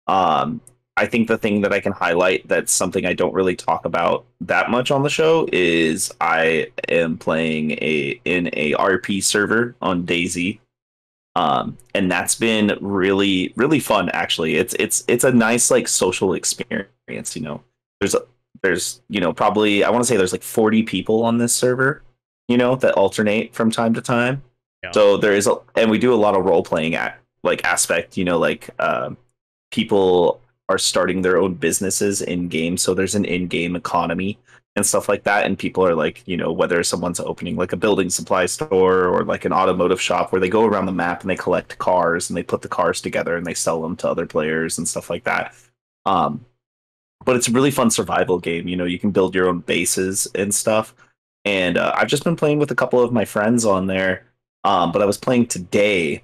I think the thing that I can highlight that's something I don't really talk about that much on the show is I am playing in a RP server on DayZ. And that's been really, really fun, actually. It's a nice like social experience, you know. There's you know, probably I want to say there's like 40 people on this server, you know, that alternate from time to time. Yeah. So and we do a lot of role playing aspect, you know, like people are starting their own businesses in game, so there's an in-game economy and stuff like that, and people are like, you know, whether someone's opening like a building supply store or like an automotive shop where they go around the map and they collect cars and they put the cars together and they sell them to other players and stuff like that. But it's a really fun survival game. You know, you can build your own bases and stuff. And I've just been playing with a couple of my friends on there. But I was playing today,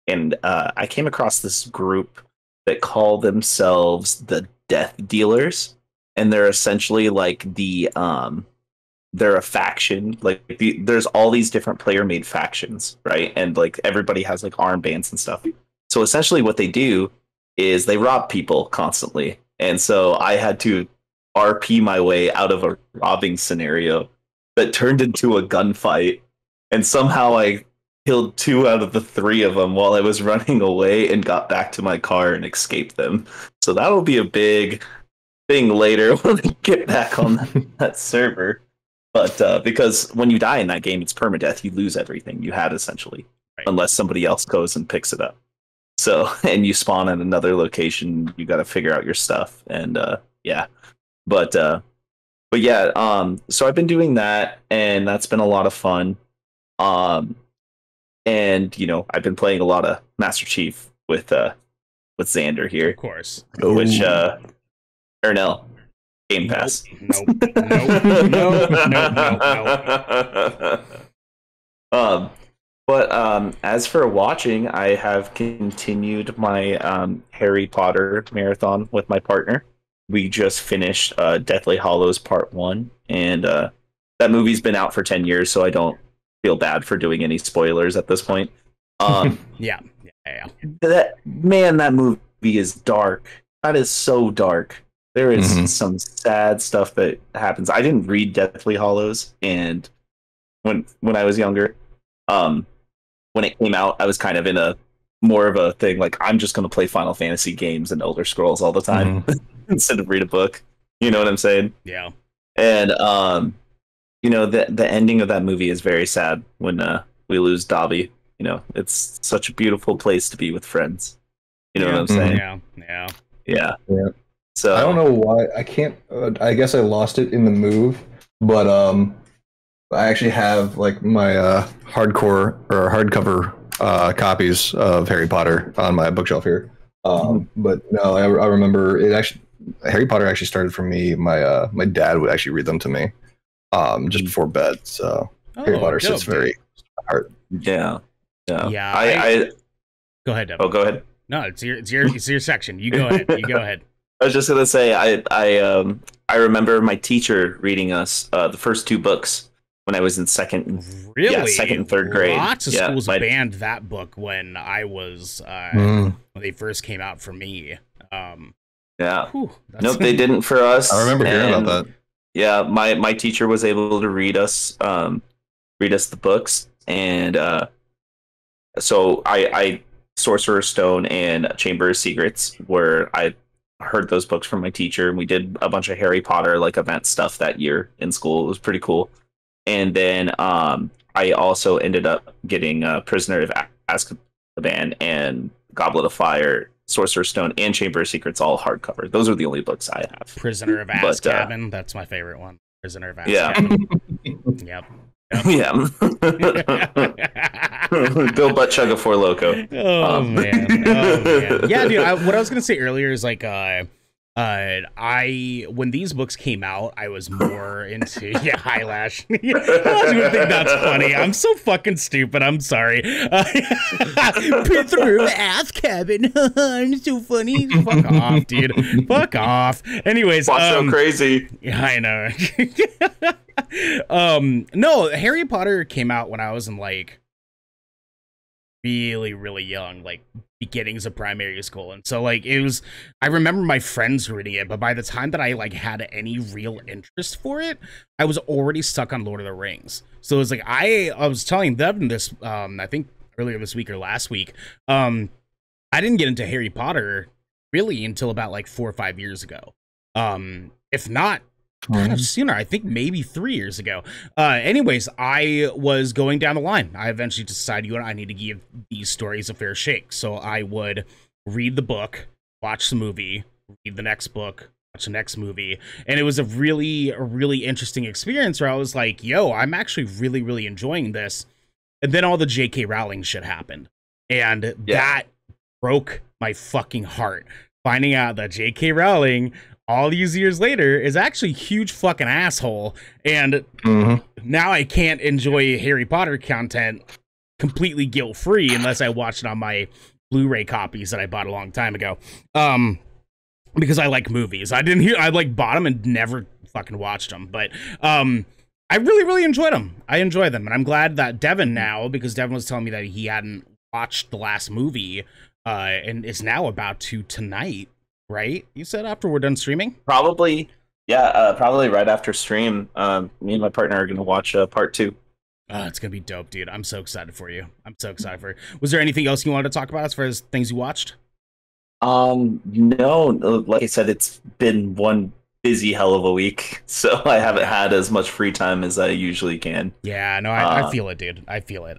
and I came across this group that call themselves the Death Dealers. And they're essentially like they're a faction. Like there's all these different player-made factions, right? And like everybody has like armbands and stuff. So essentially what they do is they rob people constantly. And so I had to RP my way out of a robbing scenario that turned into a gunfight. And somehow I killed 2 out of the 3 of them while I was running away and got back to my car and escaped them. So that'll be a big thing later when I get back on that server. But because when you die in that game, it's permadeath. You lose everything you had, essentially, right, unless somebody else goes and picks it up. So, and you spawn at another location, you got to figure out your stuff. And yeah, but yeah, so I've been doing that, and that's been a lot of fun. And you know, I've been playing a lot of Master Chief with Itsxndr here, of course, which Ernell Game Pass. Nope. But as for watching, I have continued my Harry Potter marathon with my partner. We just finished Deathly Hallows Part 1, and that movie's been out for 10 years, so I don't feel bad for doing any spoilers at this point. Yeah. That movie is dark. That is so dark. There is some sad stuff that happens. I didn't read Deathly Hallows, and when I was younger, when it came out, I was kind of in a more of a thing like I'm just going to play Final Fantasy games and Elder Scrolls all the time instead of read a book. You know what I'm saying? Yeah. And you know, the ending of that movie is very sad when we lose Dobby. You know, it's such a beautiful place to be with friends. You know what I'm saying? Yeah. So I don't know why I can't. I guess I lost it in the move, but I actually have like my hardcore or hardcover copies of Harry Potter on my bookshelf here. But no, I remember it actually. Harry Potter actually started for me. My dad would actually read them to me just before bed. So Harry Potter sits very hard. Yeah. I go ahead, Devin. Oh, go ahead. No, it's your section. You go ahead. You go ahead. I was just gonna say I remember my teacher reading us the first 2 books when I was in second and third grade. Lots of schools banned that book when I was when they first came out for me. Nope, they didn't for us. I remember hearing about that. Yeah, my teacher was able to read us the books, and so I Sorcerer's Stone and Chamber of Secrets, where I heard those books from my teacher, and we did a bunch of Harry Potter like event stuff that year in school. It was pretty cool. And then I also ended up getting Prisoner of Azkaban and Goblet of Fire, Sorcerer's Stone, and Chamber of Secrets all hardcover. Those are the only books I have. Prisoner of Azkaban, that's my favorite one. Prisoner of Azkaban. Yep. Yeah. Bill Butt Chugga Four Loco. Oh man. Yeah, dude. What I was gonna say earlier is like, when these books came out, I was more into eyelash. I would think that's funny. I'm so fucking stupid. I'm sorry. Prisoner of Azkaban. I'm so funny. Fuck off, dude. Fuck off. Anyways, so crazy. Yeah, I know. No, Harry Potter came out when I was in like really, really young, like beginnings of primary school. And so like I remember my friends reading it, but by the time that I like had any real interest for it, I was already stuck on Lord of the Rings. So it was like, I was telling Devin this, I think earlier this week or last week, I didn't get into Harry Potter really until about like 4 or 5 years ago. If not, kind of sooner, I think maybe 3 years ago. Anyways, I was going down the line. I eventually decided, I need to give these stories a fair shake. So I would read the book, watch the movie, read the next book, watch the next movie. And it was a really interesting experience where I was like, yo, I'm actually really, really enjoying this. And then all the J.K. Rowling shit happened. And that broke my fucking heart. Finding out that J.K. Rowling, all these years later, is actually a huge fucking asshole, and now I can't enjoy Harry Potter content completely guilt-free unless I watch it on my Blu-ray copies that I bought a long time ago. Because I like movies. I like bought them and never fucking watched them, but I really enjoyed them. I enjoy them, and I'm glad that Devin now, because Devin was telling me that he hadn't watched the last movie, and is now about to tonight. Right? You said after we're done streaming? Probably. Yeah, probably right after stream. Me and my partner are going to watch part 2. Oh, it's going to be dope, dude. I'm so excited for you. Was there anything else you wanted to talk about as far as things you watched? No, like I said, it's been one busy hell of a week, so I haven't had as much free time as I usually can. Yeah, no, I feel it, dude. I feel it.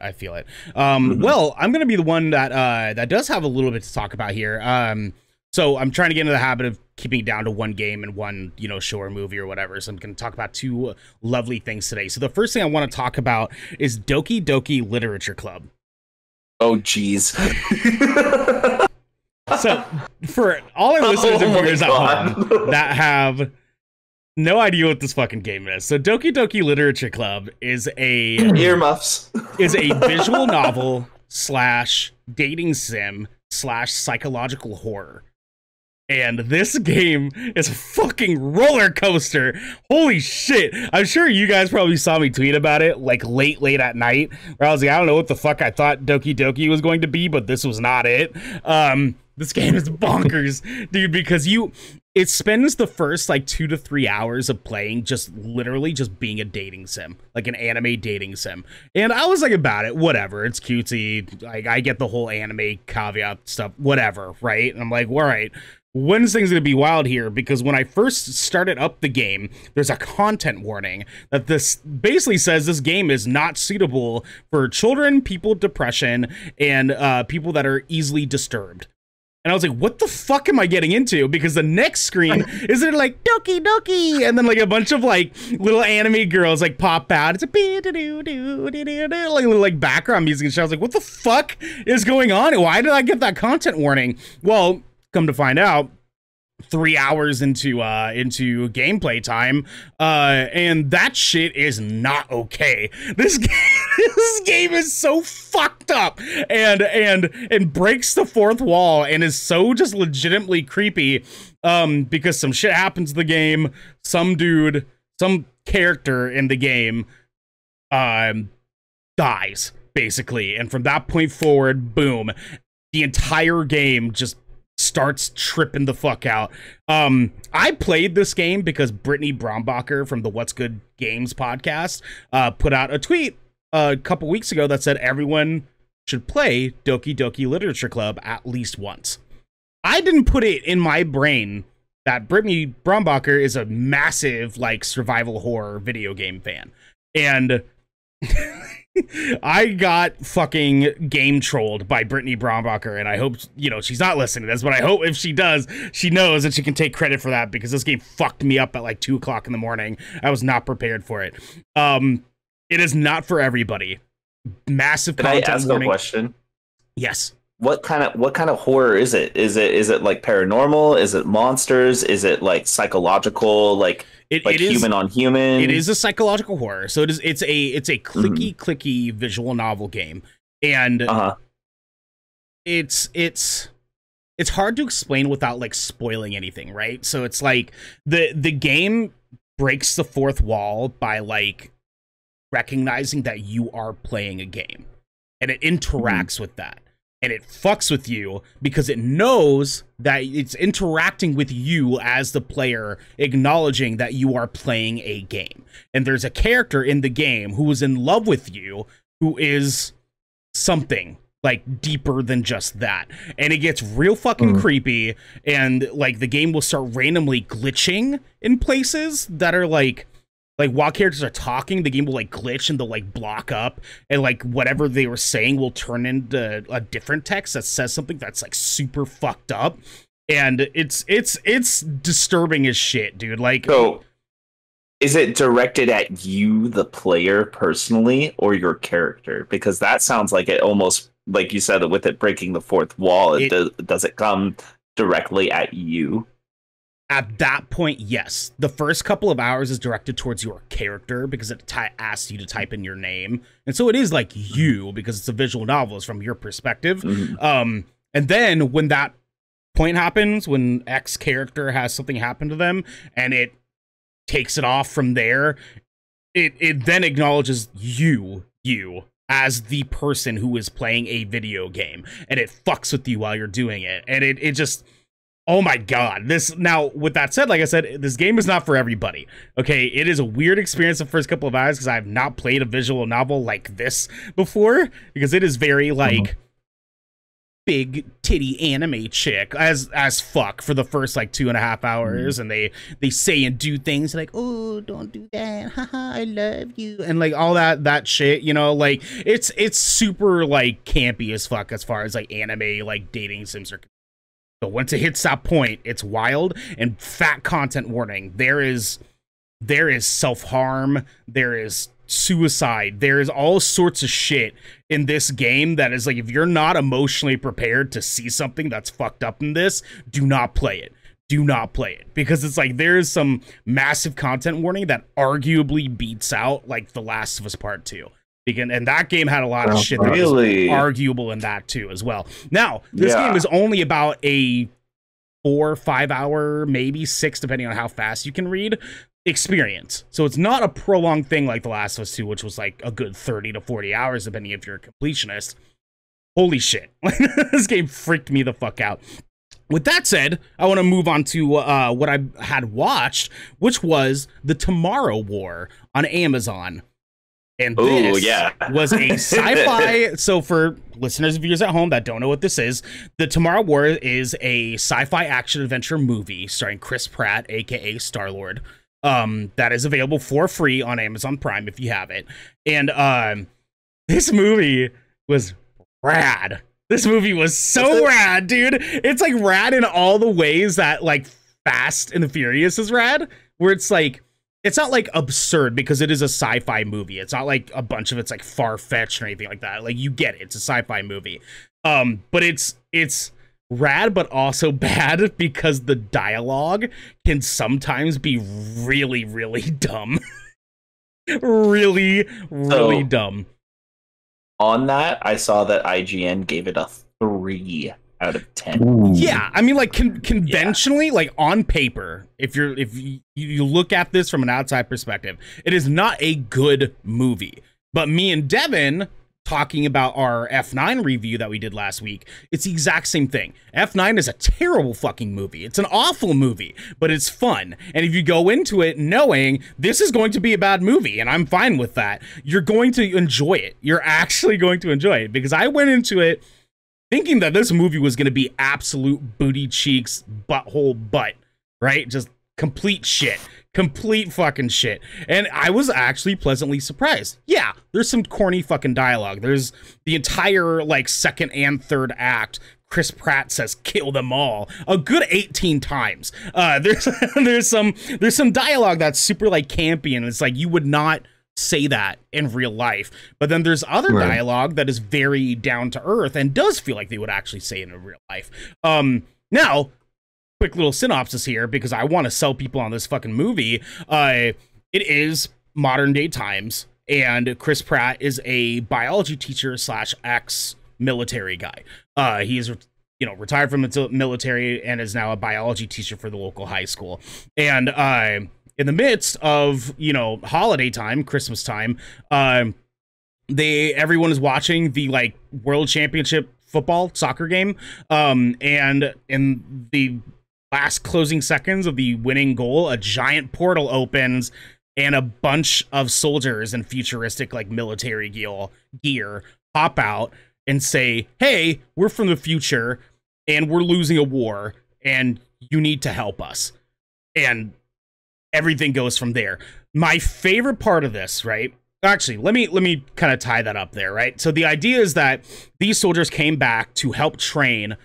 Well, I'm going to be the one that does have a little bit to talk about here. So I'm trying to get into the habit of keeping it down to one game and one, show or movie or whatever. So I'm going to talk about 2 lovely things today. So the first thing I want to talk about is Doki Doki Literature Club. Oh, geez. So for all our listeners and viewers at home that have no idea what this fucking game is, so Doki Doki Literature Club is a earmuffs. Is a visual novel / dating sim / psychological horror. And this game is a fucking roller coaster. Holy shit. I'm sure you guys probably saw me tweet about it like late at night, where I was like, I don't know what the fuck I thought Doki Doki was going to be, but this was not it. This game is bonkers, dude, because it spends the first like 2 to 3 hours of playing just literally just being a dating sim, like an anime dating sim. And I was like, about it, whatever, it's cutesy. Like, I get the whole anime caveat stuff, whatever, right? And I'm like, all right, when's things gonna be wild here? Because when I first started up the game, there's a content warning that this basically says this game is not suitable for children, people with depression, and people that are easily disturbed. And I was like, what the fuck am I getting into? Because the next screen is it like Doki Doki, and then like a bunch of like little anime girls like pop out. It's a like little like background music and shit. I was like, what the fuck is going on? Why did I get that content warning? Well, come to find out, 3 hours into gameplay time, and that shit is not okay. This game is so fucked up and breaks the fourth wall and is so just legitimately creepy, because some shit happens in the game. Some character in the game dies, basically. And from that point forward, boom, the entire game just starts tripping the fuck out. I played this game because Brittany Brombacher from the What's Good Games podcast put out a tweet a couple weeks ago that said everyone should play Doki Doki Literature Club at least once. I didn't put it in my brain that Brittany Brombacher is a massive, like, survival horror video game fan. And I got fucking game trolled by Brittany Brombacher, and I hope, you know, she's not listening to this, but I hope if she does, she knows that she can take credit for that, because this game fucked me up at like 2 o'clock in the morning. I was not prepared for it. It is not for everybody. Massive content Can I ask warning. a question? Yes. What kind of horror is it? Is it like paranormal? Is it monsters? Is it like psychological? Like it is human on human? It is a psychological horror. So it's a clicky visual novel game, and it's hard to explain without like spoiling anything, right? So it's like the game breaks the fourth wall by like recognizing that you are playing a game, and it interacts with that. And it fucks with you because it knows that it's interacting with you as the player, acknowledging that you are playing a game. And there's a character in the game who is in love with you, who is something like deeper than just that. And it gets real fucking creepy. And like the game will start randomly glitching in places that are like while characters are talking, the game will like glitch and they'll like block up, and like whatever they were saying will turn into a different text that says something that's like super fucked up. And it's disturbing as shit, dude. Like, so is it directed at you, the player, personally, or your character? Because that sounds like it almost, like you said, with it breaking the fourth wall, does it come directly at you? At that point, yes. The first couple of hours is directed towards your character because it asks you to type in your name. And so it is like you, because it's a visual novel, it's from your perspective. And then when that point happens, when X character has something happen to them and it takes it off from there, it then acknowledges you as the person who is playing a video game. And it fucks with you while you're doing it. And it just... Oh my god. Now, with that said, like I said, this game is not for everybody. Okay, it is a weird experience the first couple of hours because I have not played a visual novel like this before, because it is very like big titty anime chick as fuck for the first like 2.5 hours, and they say and do things like, oh, don't do that, haha, I love you, and like all that shit, you know, like it's super like campy as fuck as far as like anime like dating sims are. But once it hits that point, it's wild. And fat content warning. There is self-harm. There is suicide. There is all sorts of shit in this game that is like, if you're not emotionally prepared to see something that's fucked up in this, do not play it. Do not play it. Because it's like, there is some massive content warning that arguably beats out like The Last of Us Part 2. And that game had a lot of shit that was arguable in that too as well. Now, this game is only about a 4 or 5 hour, maybe 6, depending on how fast you can read, experience. So it's not a prolonged thing like The Last of Us 2, which was like a good 30 to 40 hours, depending if you're a completionist. Holy shit. This game freaked me the fuck out. With that said, I want to move on to what I had watched, which was The Tomorrow War on Amazon. And this was a sci-fi. So for listeners and viewers at home that don't know what this is, The Tomorrow War is a sci-fi action adventure movie starring Chris Pratt, aka Star-Lord, that is available for free on Amazon Prime if you have it. And this movie was rad. This movie was so rad, dude. It's like rad in all the ways that like Fast and the Furious is rad, where it's like, it's not like absurd because it is a sci-fi movie. It's not like a bunch of it's like far-fetched or anything like that. Like, you get it. It's a sci-fi movie. But it's rad, but also bad because the dialogue can sometimes be really, really dumb. really dumb. On that, I saw that IGN gave it a 3 out of 10. Ooh. Yeah, I mean, like conventionally, like on paper, if you look at this from an outside perspective, it is not a good movie. But me and Devin talking about our F9 review that we did last week, it's the exact same thing. F9 is a terrible fucking movie. It's an awful movie, but it's fun. And if you go into it knowing this is going to be a bad movie, and I'm fine with that, you're going to enjoy it. You're actually going to enjoy it, because I went into it thinking that this movie was going to be absolute booty cheeks, butthole butt, right? Just complete shit. Complete fucking shit. And I was actually pleasantly surprised. Yeah, there's some corny fucking dialogue. There's the entire, like, second and third act. Chris Pratt says, "Kill them all," a good 18 times. There's some dialogue that's super, like, campy, and it's like, you would not say that in real life. But then there's other dialogue that is very down to earth and does feel like they would actually say it in real life. Now, quick little synopsis here, because I want to sell people on this fucking movie. It is modern day times, and Chris Pratt is a biology teacher slash ex-military guy. He is, you know, retired from the military and is now a biology teacher for the local high school. And in the midst of, you know, holiday time, Christmas time, everyone is watching the, like, world championship soccer game, and in the last closing seconds of the winning goal, a giant portal opens and a bunch of soldiers in futuristic, like, military gear pop out and say, "Hey, we're from the future and we're losing a war and you need to help us." And everything goes from there. My favorite part of this, right? Actually, let me kind of tie that up there, right? So the idea is that these soldiers came back to help train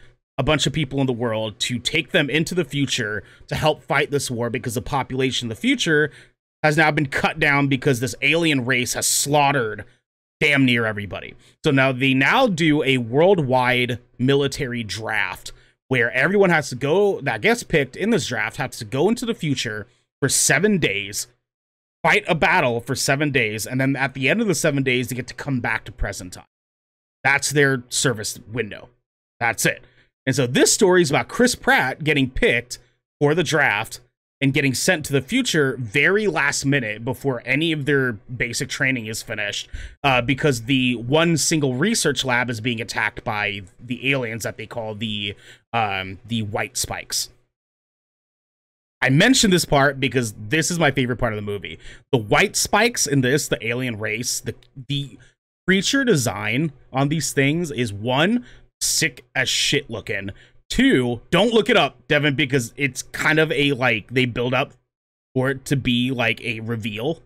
a bunch of people in the world to take them into the future to help fight this war, because the population in the future has now been cut down because this alien race has slaughtered damn near everybody. So now they do a worldwide military draft where everyone has to go, that gets picked in this draft, has to go into the future for 7 days, fight a battle for 7 days, and then at the end of the 7 days, they get to come back to present time. That's their service window. That's it. And so this story is about Chris Pratt getting picked for the draft and getting sent to the future very last minute before any of their basic training is finished, because the one single research lab is being attacked by the aliens that they call the white spikes. I mentioned this part because this is my favorite part of the movie. The white spikes in this, the alien race, the creature design on these things is, one, sick as shit looking. Two, don't look it up, Devin, because it's kind of a, like, they build up for it to be like a reveal.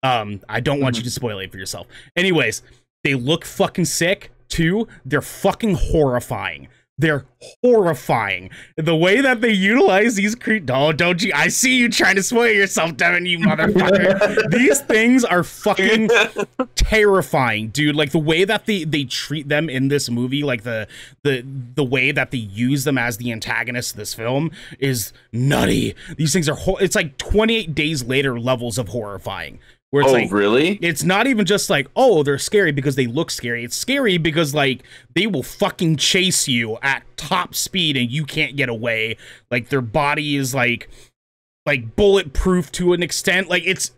I don't want you to spoil it for yourself. Anyways, they look fucking sick. Two, they're fucking horrifying. They're horrifying. The way that they utilize these don't you? I see you trying to spoil yourself, Devin, you motherfucker. These things are fucking terrifying, dude. Like, the way that they treat them in this movie, like the way that they use them as the antagonists of this film is nutty. These things are it's like 28 Days Later levels of horrifying. Where it's like, really? It's not even just like, oh, they're scary because they look scary. It's scary because, like, they will fucking chase you at top speed and you can't get away. Like, their body is like bulletproof to an extent. Like, it's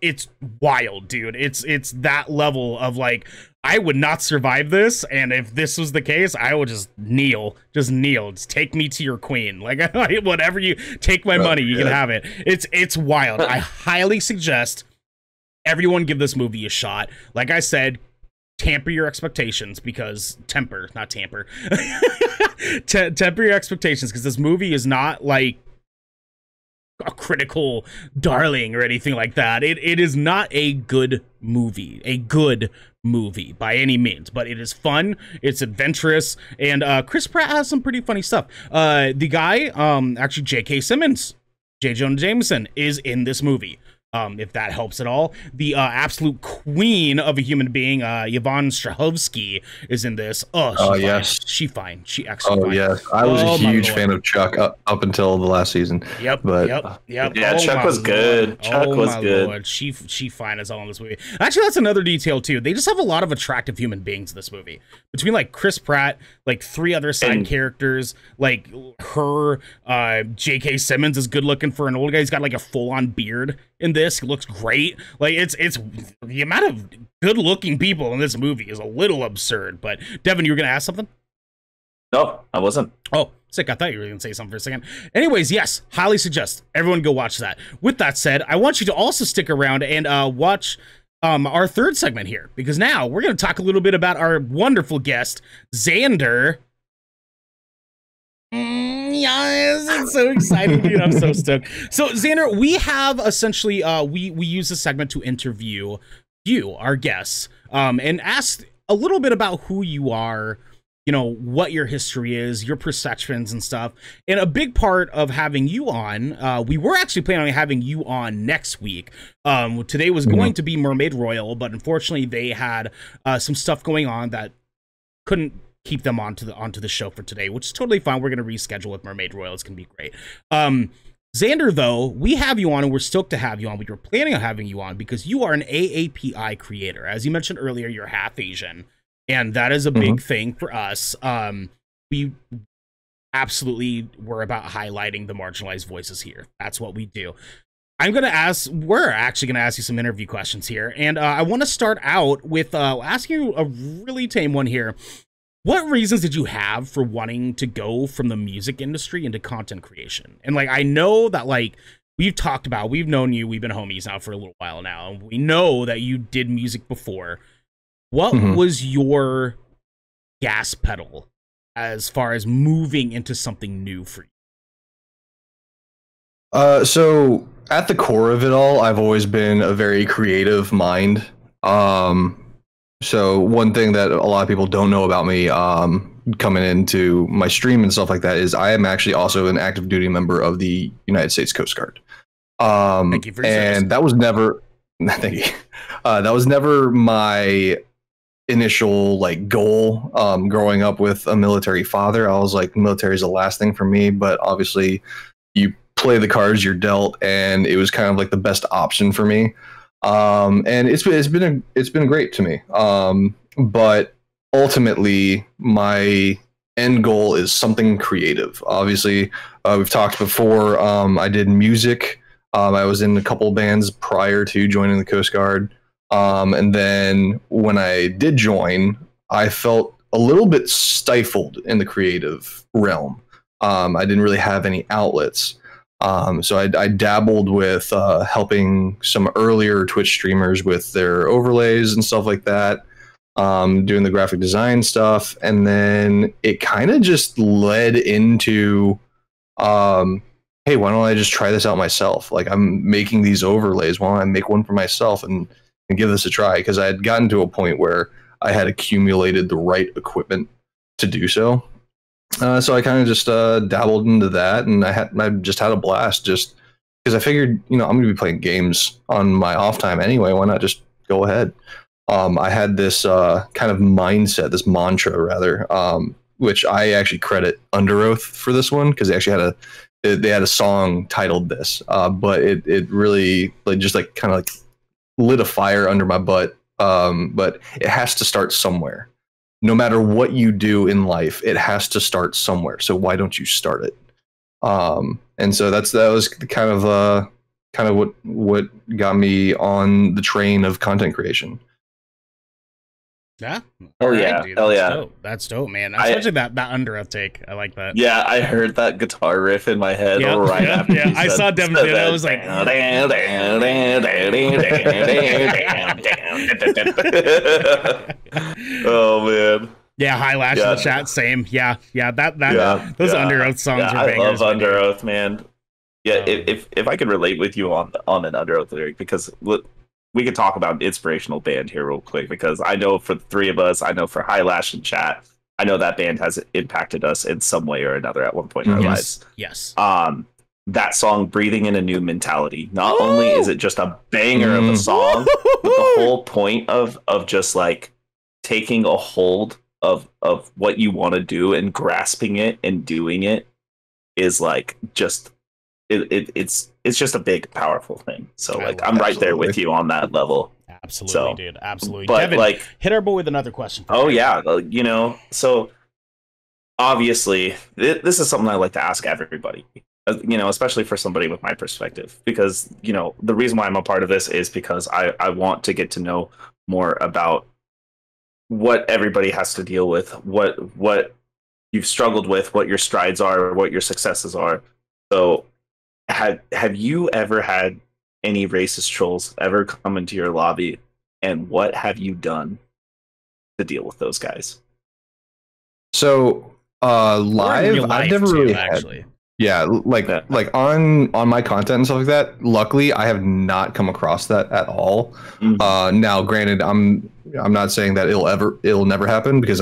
wild, dude. It's that level of, like, I would not survive this, and if this was the case, I would just kneel. Just take me to your queen. Like, whatever, you take my money, you can have it. It's wild. I highly suggest everyone give this movie a shot. Like I said, temper your expectations, because temper your expectations, because this movie is not like a critical darling or anything like that. It is not a good movie by any means, but it is fun, it's adventurous, and Chris Pratt has some pretty funny stuff. The guy, actually J.K. Simmons, J. Jonah Jameson, is in this movie. If that helps at all. The absolute queen of a human being, Yvonne Strahovski, is in this. Oh, yes. She's fine. She actually fine. Yes. I was a huge fan of Chuck up until the last season. Yep. Yeah, Chuck was good. Chuck was good. Lord. She fine as all in this movie. Actually, that's another detail, too. They just have a lot of attractive human beings in this movie. Between, like, Chris Pratt, like, 3 other side characters, like, her, J.K. Simmons is good looking for an old guy. He's got, like, a full-on beard in this. He looks great. Like, it's the amount of good-looking people in this movie is a little absurd. But Devin, you were gonna ask something? No, I wasn't. Oh, sick. I thought you were going to say something for a second. Anyways, yes, highly suggest everyone go watch that. With that said, I want you to also stick around and watch our third segment here, because now we're going to talk a little bit about our wonderful guest, Itsxndr. Yes, it's so exciting, dude. I'm so stoked. So, Itsxndr, we have essentially, we use this segment to interview you, our guests, and ask a little bit about who you are, you know, what your history is, your perceptions and stuff. And a big part of having you on, we were actually planning on having you on next week. Today was going to be Mermaid Royal, but unfortunately they had some stuff going on that couldn't keep them onto the show for today, which is totally fine. We're going to reschedule with Mermaid Royal. It's going to be great. Itsxndr, though, we have you on, and we're stoked to have you on. We were planning on having you on because you are an AAPI creator. As you mentioned earlier, you're half Asian. And that is a big thing for us. We absolutely were about highlighting the marginalized voices here. That's what we do. We're actually going to ask you some interview questions here. And I want to start out with asking you a really tame one here. What reasons did you have for wanting to go from the music industry into content creation? And like, I know that like, we've known you, we've been homies now for a little while now. And we know that you did music before. What was your gas pedal as far as moving into something new for you? So at the core of it all, I've always been a very creative mind. So one thing that a lot of people don't know about me, coming into my stream and stuff like that, is I am actually also an active duty member of the United States Coast Guard. Thank you for your service. That was never, thank you. That was never my initial like goal. Growing up with a military father, I was like, military is the last thing for me, but obviously you play the cards you're dealt, and it was kind of like the best option for me. And it's been great to me. But ultimately my end goal is something creative. Obviously, we've talked before. I did music. I was in a couple bands prior to joining the Coast Guard. And then when I did join, I felt a little bit stifled in the creative realm. I didn't really have any outlets. So I dabbled with helping some earlier Twitch streamers with their overlays and stuff like that, doing the graphic design stuff. And then it kind of just led into, hey, why don't I just try this out myself? Like, I'm making these overlays. Why don't I make one for myself and give this a try? Because I had gotten to a point where I had accumulated the right equipment to do so. So I kind of just dabbled into that, and I just had a blast, just because I figured, I'm going to be playing games on my off time anyway. Why not just go ahead? I had this kind of mindset, this mantra rather, which I actually credit Under Oath for this one, because they actually had a song titled this, but it really just kind of lit a fire under my butt. But it has to start somewhere. No matter what you do in life, it has to start somewhere. So why don't you start it? And so that was kind of what got me on the train of content creation. Yeah. Oh yeah. Dude, hell yeah. Dope. That's dope, man. Especially that Under Oath take. I like that. Yeah, I heard that guitar riff in my head right after. Yeah, I saw Devin do it. I was like, oh man. Yeah, High Lash in the chat, same. Yeah. Those Under Oath songs are bangers. I love Under Oath, man. Yeah, if I could relate with you on an Under Oath lyric, because we could talk about inspirational band here real quick, because I know for the three of us, I know for High Lash in chat, I know that band has impacted us in some way or another at one point in our lives. Yes. That song, Breathing in a New Mentality, not only is it just a banger of a song, but the whole point of just like taking a hold of what you want to do and grasping it and doing it is like just it's just a big, powerful thing. So like I'm right there with you on that level. Absolutely, dude. Absolutely. But Devin, like, hit our boy with another question. Oh yeah, so obviously this is something I like to ask everybody. Especially for somebody with my perspective, because the reason why I'm a part of this is because I want to get to know more about what everybody has to deal with, what you've struggled with, what your strides are, what your successes are. So have you ever had any racist trolls ever come into your lobby, and what have you done to deal with those guys? So live, I've never really actually. Yeah, like on my content and stuff like that. Luckily, I have not come across that at all. Now, granted, I'm not saying that it'll never happen, because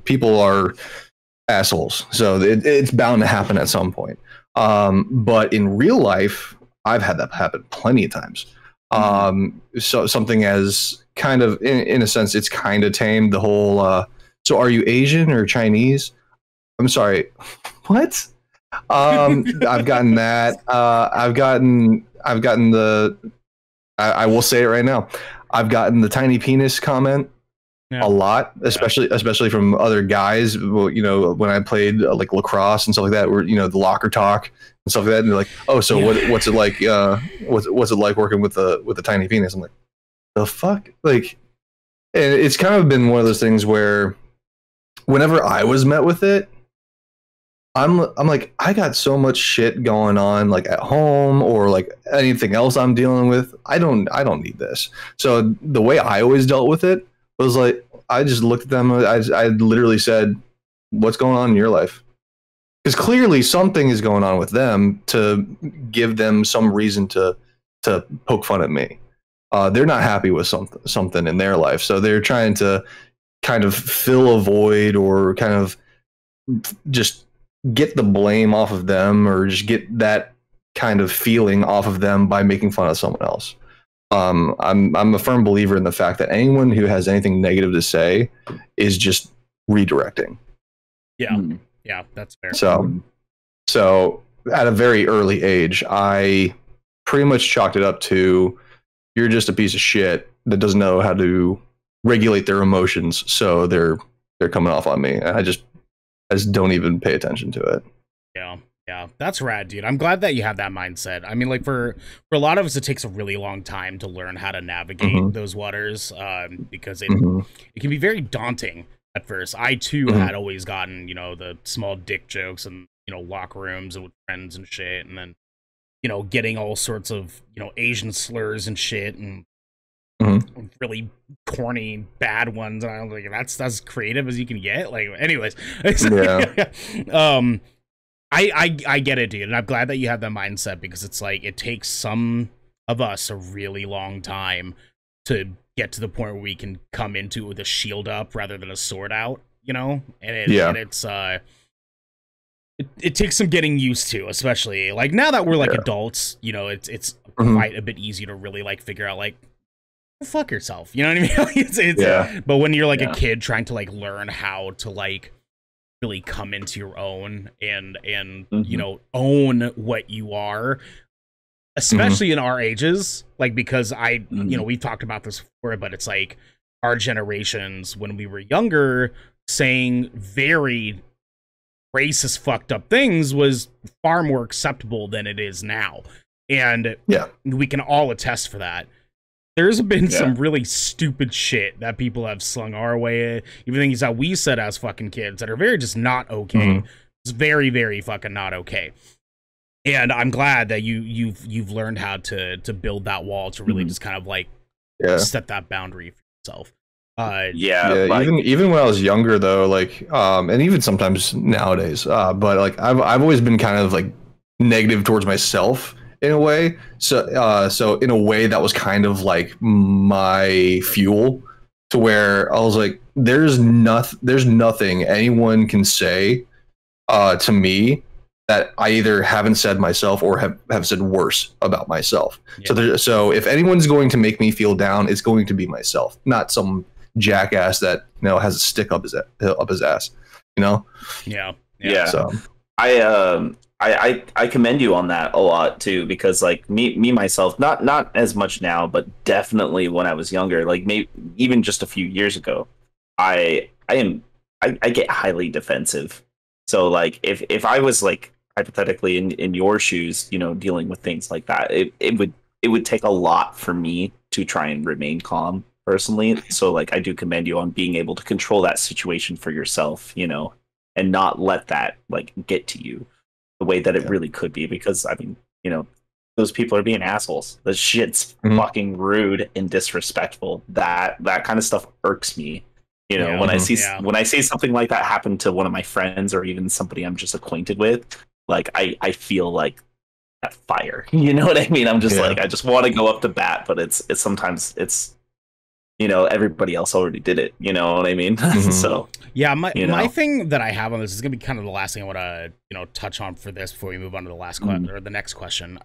people are assholes, so it's bound to happen at some point. But in real life, I've had that happen plenty of times. So something as kind of, in a sense, it's kind of tame. The whole, so are you Asian or Chinese? I'm sorry, what? I've gotten that. I've gotten I will say it right now. I've gotten the tiny penis comment a lot, especially from other guys. Well, when I played like lacrosse and stuff like that, where the locker talk and stuff like that, and they're like, "Oh, so what's it like? What's it like working with the tiny penis?" I'm like, "The fuck?" Like, and it's kind of been one of those things where, whenever I was met with it, I'm like, I got so much shit going on, like at home or like anything else I'm dealing with. I don't need this. So the way I always dealt with it was like, I just looked at them. I literally said, "What's going on in your life?" Because clearly something is going on with them to give them some reason to poke fun at me. They're not happy with something in their life, so they're trying to kind of fill a void, or kind of just get the blame off of them, or just get that kind of feeling off of them by making fun of someone else. I'm a firm believer in the fact that anyone who has anything negative to say is just redirecting. Yeah, that's fair. So at a very early age, I pretty much chalked it up to, you're just a piece of shit that doesn't know how to regulate their emotions, so they're coming off on me. I just don't even pay attention to it. Yeah, that's rad, dude. I'm glad that you have that mindset. I mean, like, for a lot of us, it takes a really long time to learn how to navigate those waters, because it can be very daunting at first. I too had always gotten, the small dick jokes and locker rooms and with friends and shit, and then getting all sorts of Asian slurs and shit, and really corny bad ones, and I was like, that's as creative as you can get. Like, anyways, I get it, dude, and I'm glad that you have that mindset, because it's like, it takes some of us a really long time to get to the point where we can come into it with a shield up rather than a sword out, and it's it takes some getting used to, especially like now that we're like adults. It's quite a bit easier to really like figure out, like, fuck yourself, you know what I mean? But when you're like a kid trying to like learn how to like really come into your own and own what you are, especially in our ages, like, because we've talked about this before, but it's like our generations, when we were younger, saying very racist, fucked up things was far more acceptable than it is now, and we can all attest for that. There's been some really stupid shit that people have slung our way, even things that we said as fucking kids that are very just not okay. It's very, very fucking not okay. And I'm glad that you've learned how to build that wall to really just kind of like set that boundary for yourself. Like, even when I was younger though, like and even sometimes nowadays, but like I've always been kind of like negative towards myself in a way. So in a way that was kind of like my fuel, to where I was like, there's nothing anyone can say to me that I either haven't said myself or have said worse about myself. So if anyone's going to make me feel down, it's going to be myself, not some jackass that has a stick up his ass. So I commend you on that a lot too, because like me myself, not as much now, but definitely when I was younger, like maybe even just a few years ago, I get highly defensive. So like if I was like hypothetically in your shoes, dealing with things like that, it would take a lot for me to try and remain calm personally. So like I do commend you on being able to control that situation for yourself, you know, and not let that like get to you the way that it really could be. Because I mean, you know, those people are being assholes. The shit's fucking rude and disrespectful. That kind of stuff irks me. You know, when I see something like that happen to one of my friends or even somebody I'm just acquainted with, like I feel like that fire. You know what I mean? I'm just like I just want to go up to bat, but it's sometimes it's, you know, everybody else already did it. You know what I mean? So yeah, my thing that I have on this is gonna be kind of the last thing I want to, you know, touch on for this before we move on to the last question or the next question.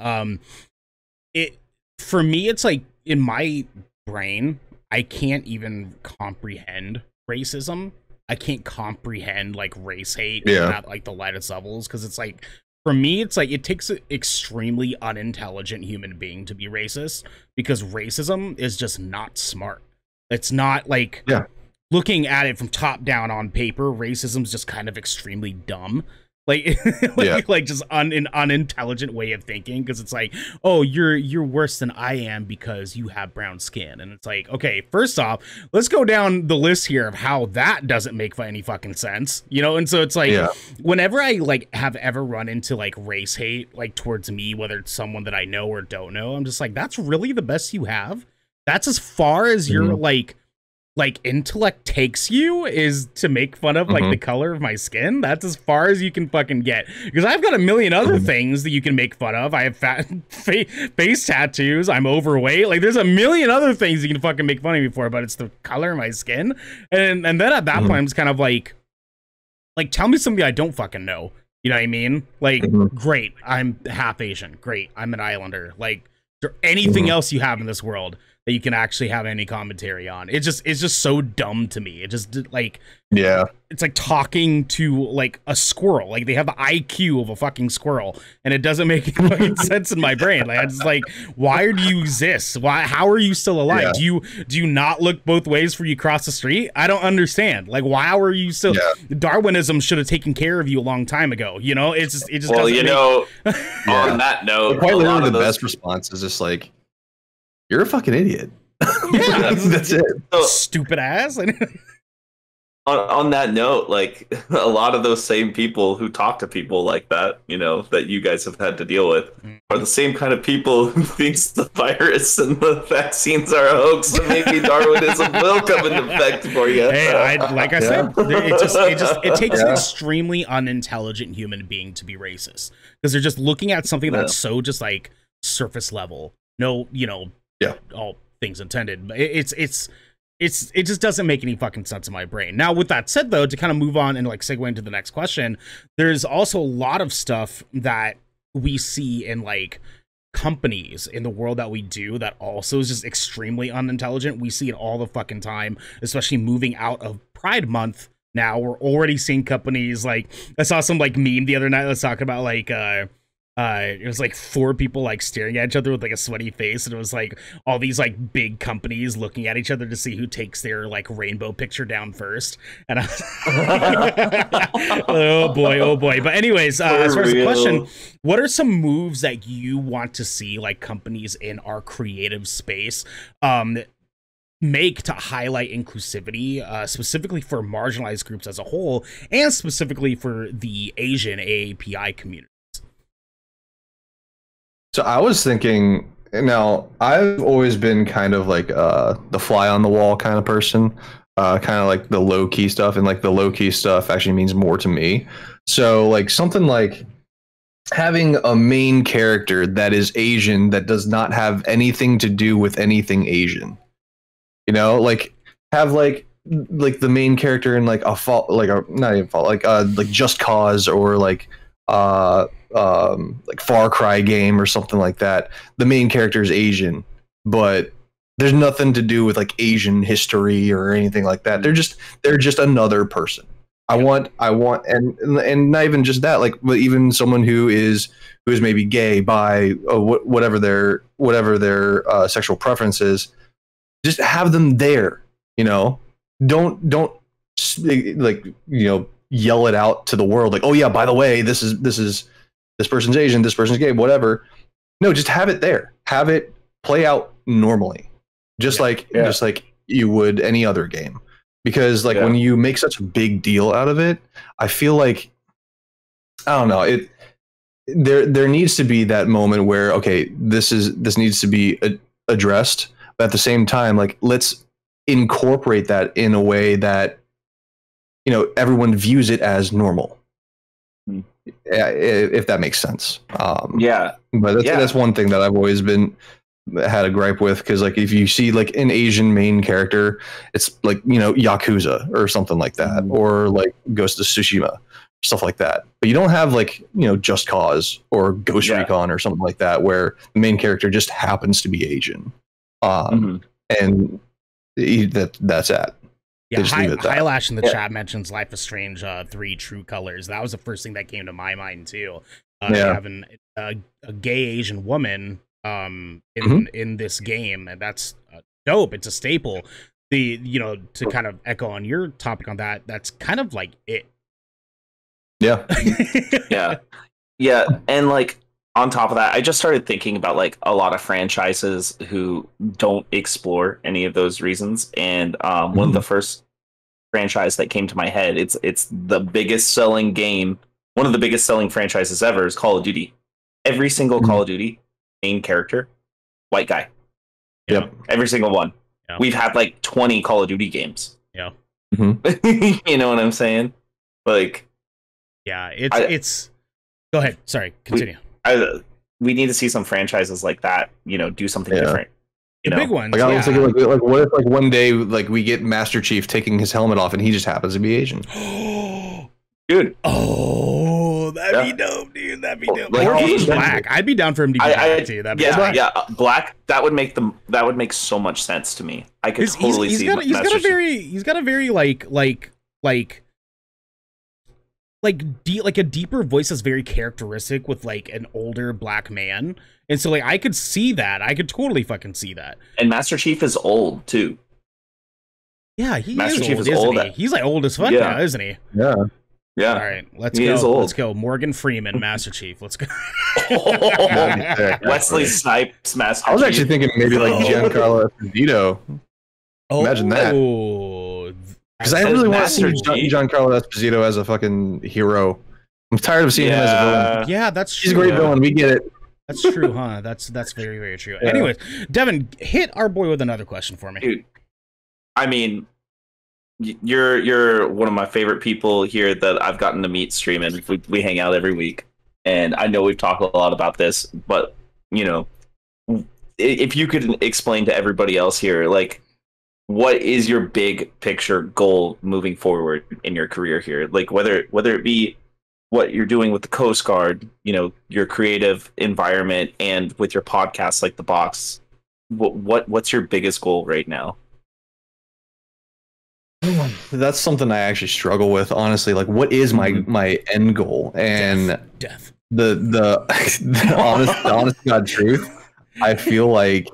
It for me, it's like in my brain, I can't even comprehend racism. I can't comprehend like race hate at like the lightest levels, because it's like, for me, it's like it takes an extremely unintelligent human being to be racist, because racism is just not smart. It's not like looking at it from top down on paper, racism is just kind of extremely dumb. Like, like just an unintelligent way of thinking, because it's like, oh, you're worse than I am because you have brown skin. And it's like, okay, first off, let's go down the list here of how that doesn't make any fucking sense, you know? And so it's like, whenever I like have ever run into like race hate, like towards me, whether it's someone that I know or don't know, I'm just like, that's really the best you have? That's as far as your like intellect takes you, is to make fun of like the color of my skin? That's as far as you can fucking get, because I've got a million other things that you can make fun of. I have fat face tattoos, I'm overweight, like there's a million other things you can fucking make fun of me for, but it's the color of my skin. And then at that point I'm just kind of like tell me something I don't fucking know, you know what I mean? Like great, I'm half Asian, great, I'm an islander, like is there anything else you have in this world that you can actually have any commentary on? It's just so dumb to me. It just like, it's like talking to like a squirrel. Like they have the IQ of a fucking squirrel, and it doesn't make any fucking sense in my brain. Like I just like, why do you exist? How are you still alive? Do you not look both ways for you cross the street? I don't understand. Like, why are you still? Darwinism should have taken care of you a long time ago. You know, it just well, you know, on that note, quite literally the best response is just like, you're a fucking idiot. Yeah, that's it. So, stupid ass. on that note, like a lot of those same people who talk to people like that, you know, that you guys have had to deal with, are the same kind of people who thinks the virus and the vaccines are a hoax, and maybe Darwinism will come into effect for you. Hey, like I said, it takes an extremely unintelligent human being to be racist, because they're just looking at something that's so just like surface level. No, you know. All things intended. It just doesn't make any fucking sense in my brain. Now, with that said, though, to kind of move on and like segue into the next question, there's also a lot of stuff that we see in like companies in the world that we do that also is just extremely unintelligent. We see it all the fucking time, especially moving out of Pride Month. Now we're already seeing companies like, I saw some like meme the other night that's talking about like it was like 4 people like staring at each other with like a sweaty face, and it was like all these like big companies looking at each other to see who takes their like rainbow picture down first. And I was oh boy. But anyways, as far as the question, what are some moves that you want to see like companies in our creative space make to highlight inclusivity, specifically for marginalized groups as a whole, and specifically for the Asian AAPI community? So I was thinking, now I've always been kind of like the fly on the wall kind of person, kind of like the low key stuff, and like the low key stuff actually means more to me. So like something like having a main character that is Asian that does not have anything to do with anything Asian, you know, like have like the main character in like a fault, like a not even fault, like Just Cause, or like Far Cry game or something like that. The main character is Asian, but there's nothing to do with like Asian history or anything like that. They're just another person. I want and not even just that, like, but even someone who is maybe gay, bi, whatever their sexual preference is, just have them there, you know. Don't like, you know, yell it out to the world like, oh yeah, by the way, this person's Asian, this person's gay, whatever. No, just have it there. Have it play out normally. Just like you would any other game. Because like when you make such a big deal out of it, I feel like, I don't know, there needs to be that moment where, okay, this needs to be addressed, but at the same time, like, let's incorporate that in a way that, you know, everyone views it as normal. If that makes sense. But that's one thing that I've always had a gripe with, because like if you see like an Asian main character, it's like, you know, Yakuza or something like that, or like Ghost of Tsushima, stuff like that. But you don't have like, you know, Just Cause or Ghost Recon or something like that, where the main character just happens to be Asian. And that's it. Yeah, Highlash in the chat mentions Life is Strange 3 True Colors. That was the first thing that came to my mind too. Having a gay Asian woman in this game, and that's dope. It's a staple. To kind of echo on your topic on that, that's kind of like it. Yeah. And like on top of that, I just started thinking about like a lot of franchises who don't explore any of those reasons. And one of the first franchise that came to my head, it's the biggest selling game, one of the biggest selling franchises ever, is Call of Duty. Every single Call of Duty main character, white guy. Yep. Every single one. Yep. We've had like 20 Call of Duty games. Yeah. You know what I'm saying? Like, yeah, it's go ahead. Sorry, continue. We need to see some franchises like that, you know, do something different. The big ones. Like, I was thinking, like, what if like one day like we get Master Chief taking his helmet off and he just happens to be Asian? Dude. Oh, that'd be dope, dude. That'd be dope. Like, or he's black. I'd be down for him to be black too. Black. That would make so much sense to me. I could totally see. He's got a very like a deeper voice that's very characteristic with like an older black man, and so like I could see that. I could totally fucking see that. And Master Chief is old too. Yeah, Master Chief is old. He's like old as fuck now, isn't he? Yeah. Yeah. All right, let's go. Let's go. Morgan Freeman, Master Chief. Let's go. Wesley Snipes, Master Chief. I was actually thinking maybe like Giancarlo Esposito. Imagine that. Because I really want to see Giancarlo Esposito as a fucking hero. I'm tired of seeing him as a villain. Yeah, that's true. He's a great villain. We get it. That's true, huh? That's very, very true. Yeah. Anyways, Devin, hit our boy with another question for me. Dude, I mean, you're one of my favorite people here that I've gotten to meet streaming. We hang out every week, and I know we've talked a lot about this, but you know, if you could explain to everybody else here, like, what is your big picture goal moving forward in your career here? Like, whether it be what you're doing with the Coast Guard, you know, your creative environment, and with your podcast like The Box, what's your biggest goal right now? That's something I actually struggle with, honestly. Like, what is my end goal? And death. The honest God truth, I feel like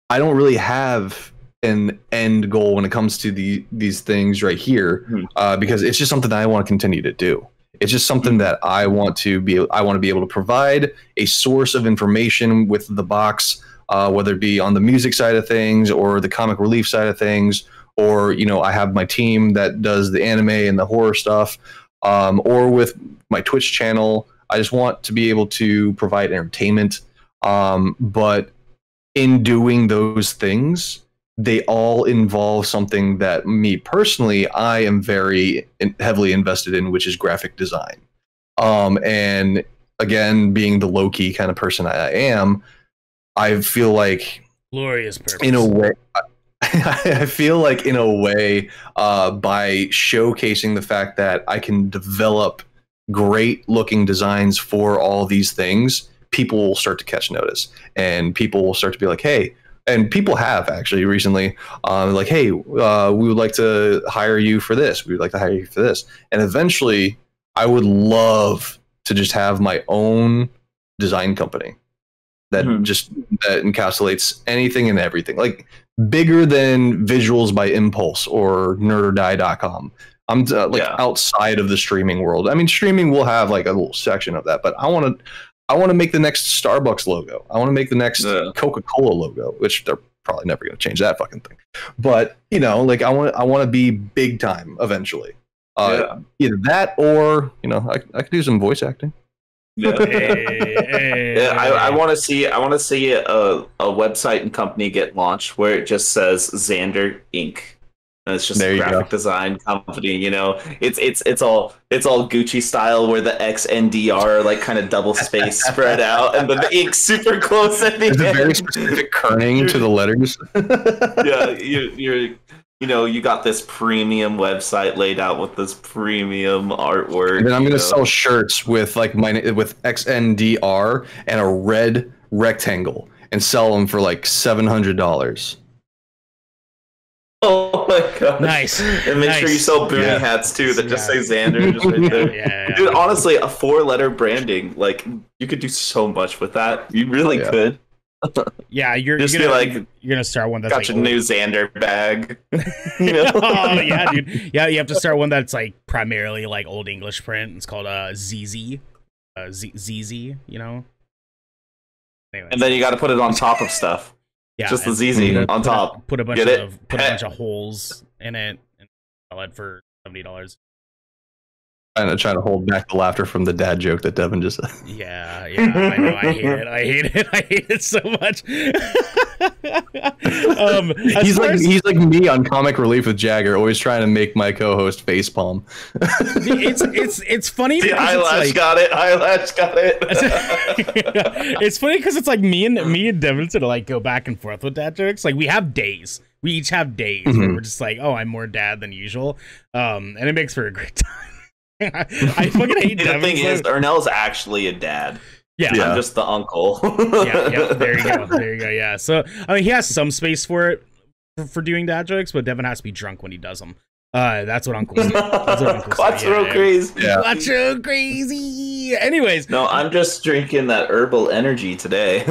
I don't really have an end goal when it comes to these things right here, because it's just something that I want to continue to do. It's just something that I want to be able to provide a source of information with The Box, whether it be on the music side of things or the comic relief side of things, or, you know, I have my team that does the anime and the horror stuff, or with my Twitch channel. I just want to be able to provide entertainment. But in doing those things, they all involve something that me personally, I am very heavily invested in, which is graphic design. And again, being the low-key kind of person I am, I feel like glorious purpose. In a way, I feel like in a way, by showcasing the fact that I can develop great looking designs for all these things, people will start to catch notice, and people will start to be like, hey, and people have actually recently, like, hey, we would like to hire you for this. We would like to hire you for this. And eventually I would love to just have my own design company that that encapsulates anything and everything, like bigger than Visuals by Impulse or nerdordie.com. I'm outside of the streaming world. I mean, streaming will have like a little section of that, but I want to make the next Starbucks logo. I want to make the next Coca-Cola logo, which they're probably never going to change that fucking thing. But you know, like I want to be big time eventually. Either that or you know, I could do some voice acting. Yeah. I want to see a website and company get launched where it just says Itsxndr Inc. And it's just a graphic design company, you know. It's all Gucci style where the Itsxndr like kind of double space spread out and then the ink super close at the end. There's a very specific kerning to the letters. Yeah, you got this premium website laid out with this premium artwork. And then I'm gonna sell shirts with like with Itsxndr and a red rectangle and sell them for like $700. Oh my god! Nice. And make sure you sell booty hats too that just say Itsxndr just right there. Yeah. Dude, honestly, a 4-letter branding, like you could do so much with that. You really could. Yeah, you're gonna start one that's got like your new Itsxndr bag. You know? Oh yeah, dude. Yeah, you have to start one that's like primarily like Old English print. It's called ZZ, ZZ. You know. Anyways. And then you got to put it on top of stuff. Yeah, just the ZZ on top. Put a bunch of holes in it and sell it for $70. Trying to hold back the laughter from the dad joke that Devin just said. Yeah, I know. I hate it so much. He's like me on Comic Relief with Jagger, always trying to make my co-host facepalm. It's funny. The eyelash got it. It's funny because it's like me and Devin sort of like go back and forth with dad jokes. Like we have days. We each have days where we're just like, oh, I'm more dad than usual, and it makes for a great time. I fucking hate Devin. The thing is, Ernell's actually a dad. Yeah. I'm just the uncle. yeah, there you go. Yeah. So I mean, he has some space for it for doing dad jokes, but Devin has to be drunk when he does them. That's what uncles do. Quattro crazy. Yeah. Quattro crazy. Anyways. No, I'm just drinking that herbal energy today.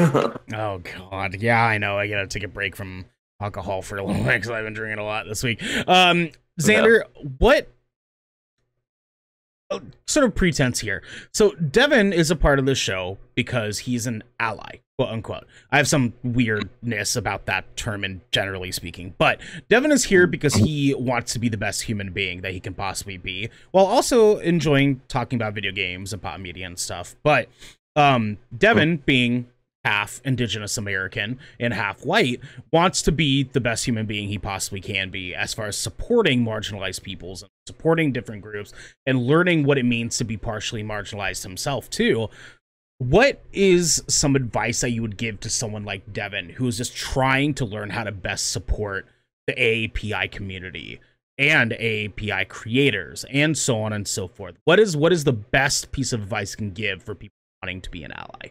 Oh god. Yeah, I know. I gotta take a break from alcohol for a little bit because I've been drinking a lot this week. Itsxndr, what sort of pretense here? So Devin is a part of the show because he's an ally, quote unquote. I have some weirdness about that term and generally speaking, but Devin is here because he wants to be the best human being that he can possibly be, while also enjoying talking about video games and pop media and stuff. But Devin, being half Indigenous American and half white, wants to be the best human being he possibly can be as far as supporting marginalized peoples and supporting different groups and learning what it means to be partially marginalized himself too. What is some advice that you would give to someone like Devin who is just trying to learn how to best support the AAPI community and AAPI creators and so on and so forth? What is the best piece of advice you can give for people wanting to be an ally?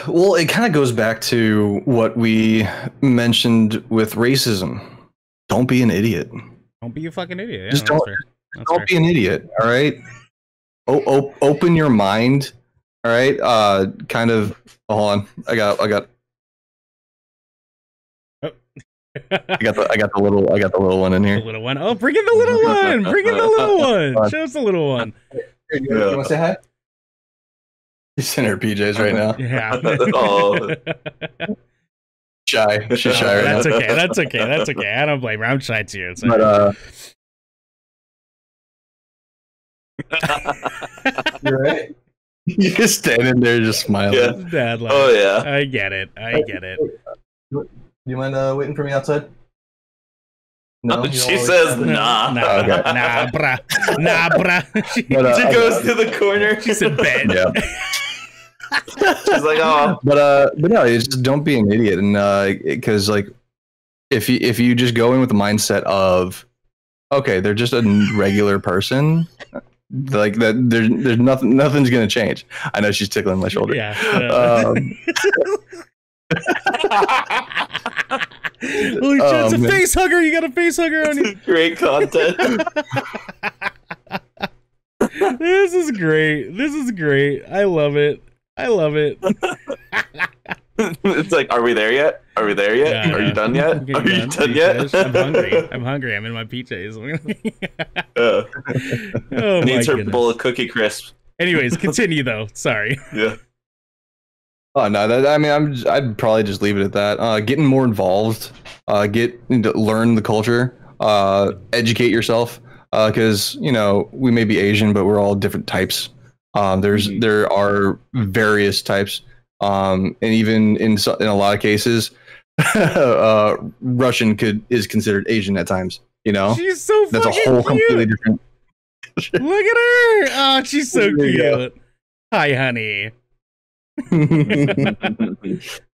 Well, it kind of goes back to what we mentioned with racism. Don't be an idiot. Don't be a fucking idiot. Yeah, just don't be an idiot. All right. Open your mind. All right. Kind of. Hold on. I got the little one in here. The little one. Oh, bring in the little one. Bring in the little one. Show us the little one. You want to say hi? She's in her PJs right now. Yeah. Oh. Shy. She's shy right That's now. okay. That's okay. That's okay. I don't blame her. I'm shy too. It's But you're right. You're just standing there, just smiling. Yeah. Dad laugh. Oh yeah. I get it. Do you mind waiting for me outside? No. She says nah. Nah, Okay. nah, bruh. Nah, bruh. She goes to the corner. She's in bed. Yeah. She's like, oh. But no, it's just don't be an idiot, and because like if you just go in with the mindset of okay, they're just a regular person, like that, there's nothing's gonna change. I know she's tickling my shoulder. Yeah. Holy shit, it's a face hugger. You got a face hugger on you. Great content. This is great. I love it. It's like, are we there yet? Yeah, are you done yet? I'm hungry. I'm in my PJs. Needs her bowl of Cookie Crisp. Anyways, continue though. Sorry. Yeah. Oh no, I mean, I'd probably just leave it at that. Getting more involved, learn the culture, educate yourself, because we may be Asian, but we're all different types. There are various types, and even in a lot of cases, Russian is considered Asian at times. She's so that's a fucking whole cute. completely different. Look at her! Oh, she's so cute. Hi, honey.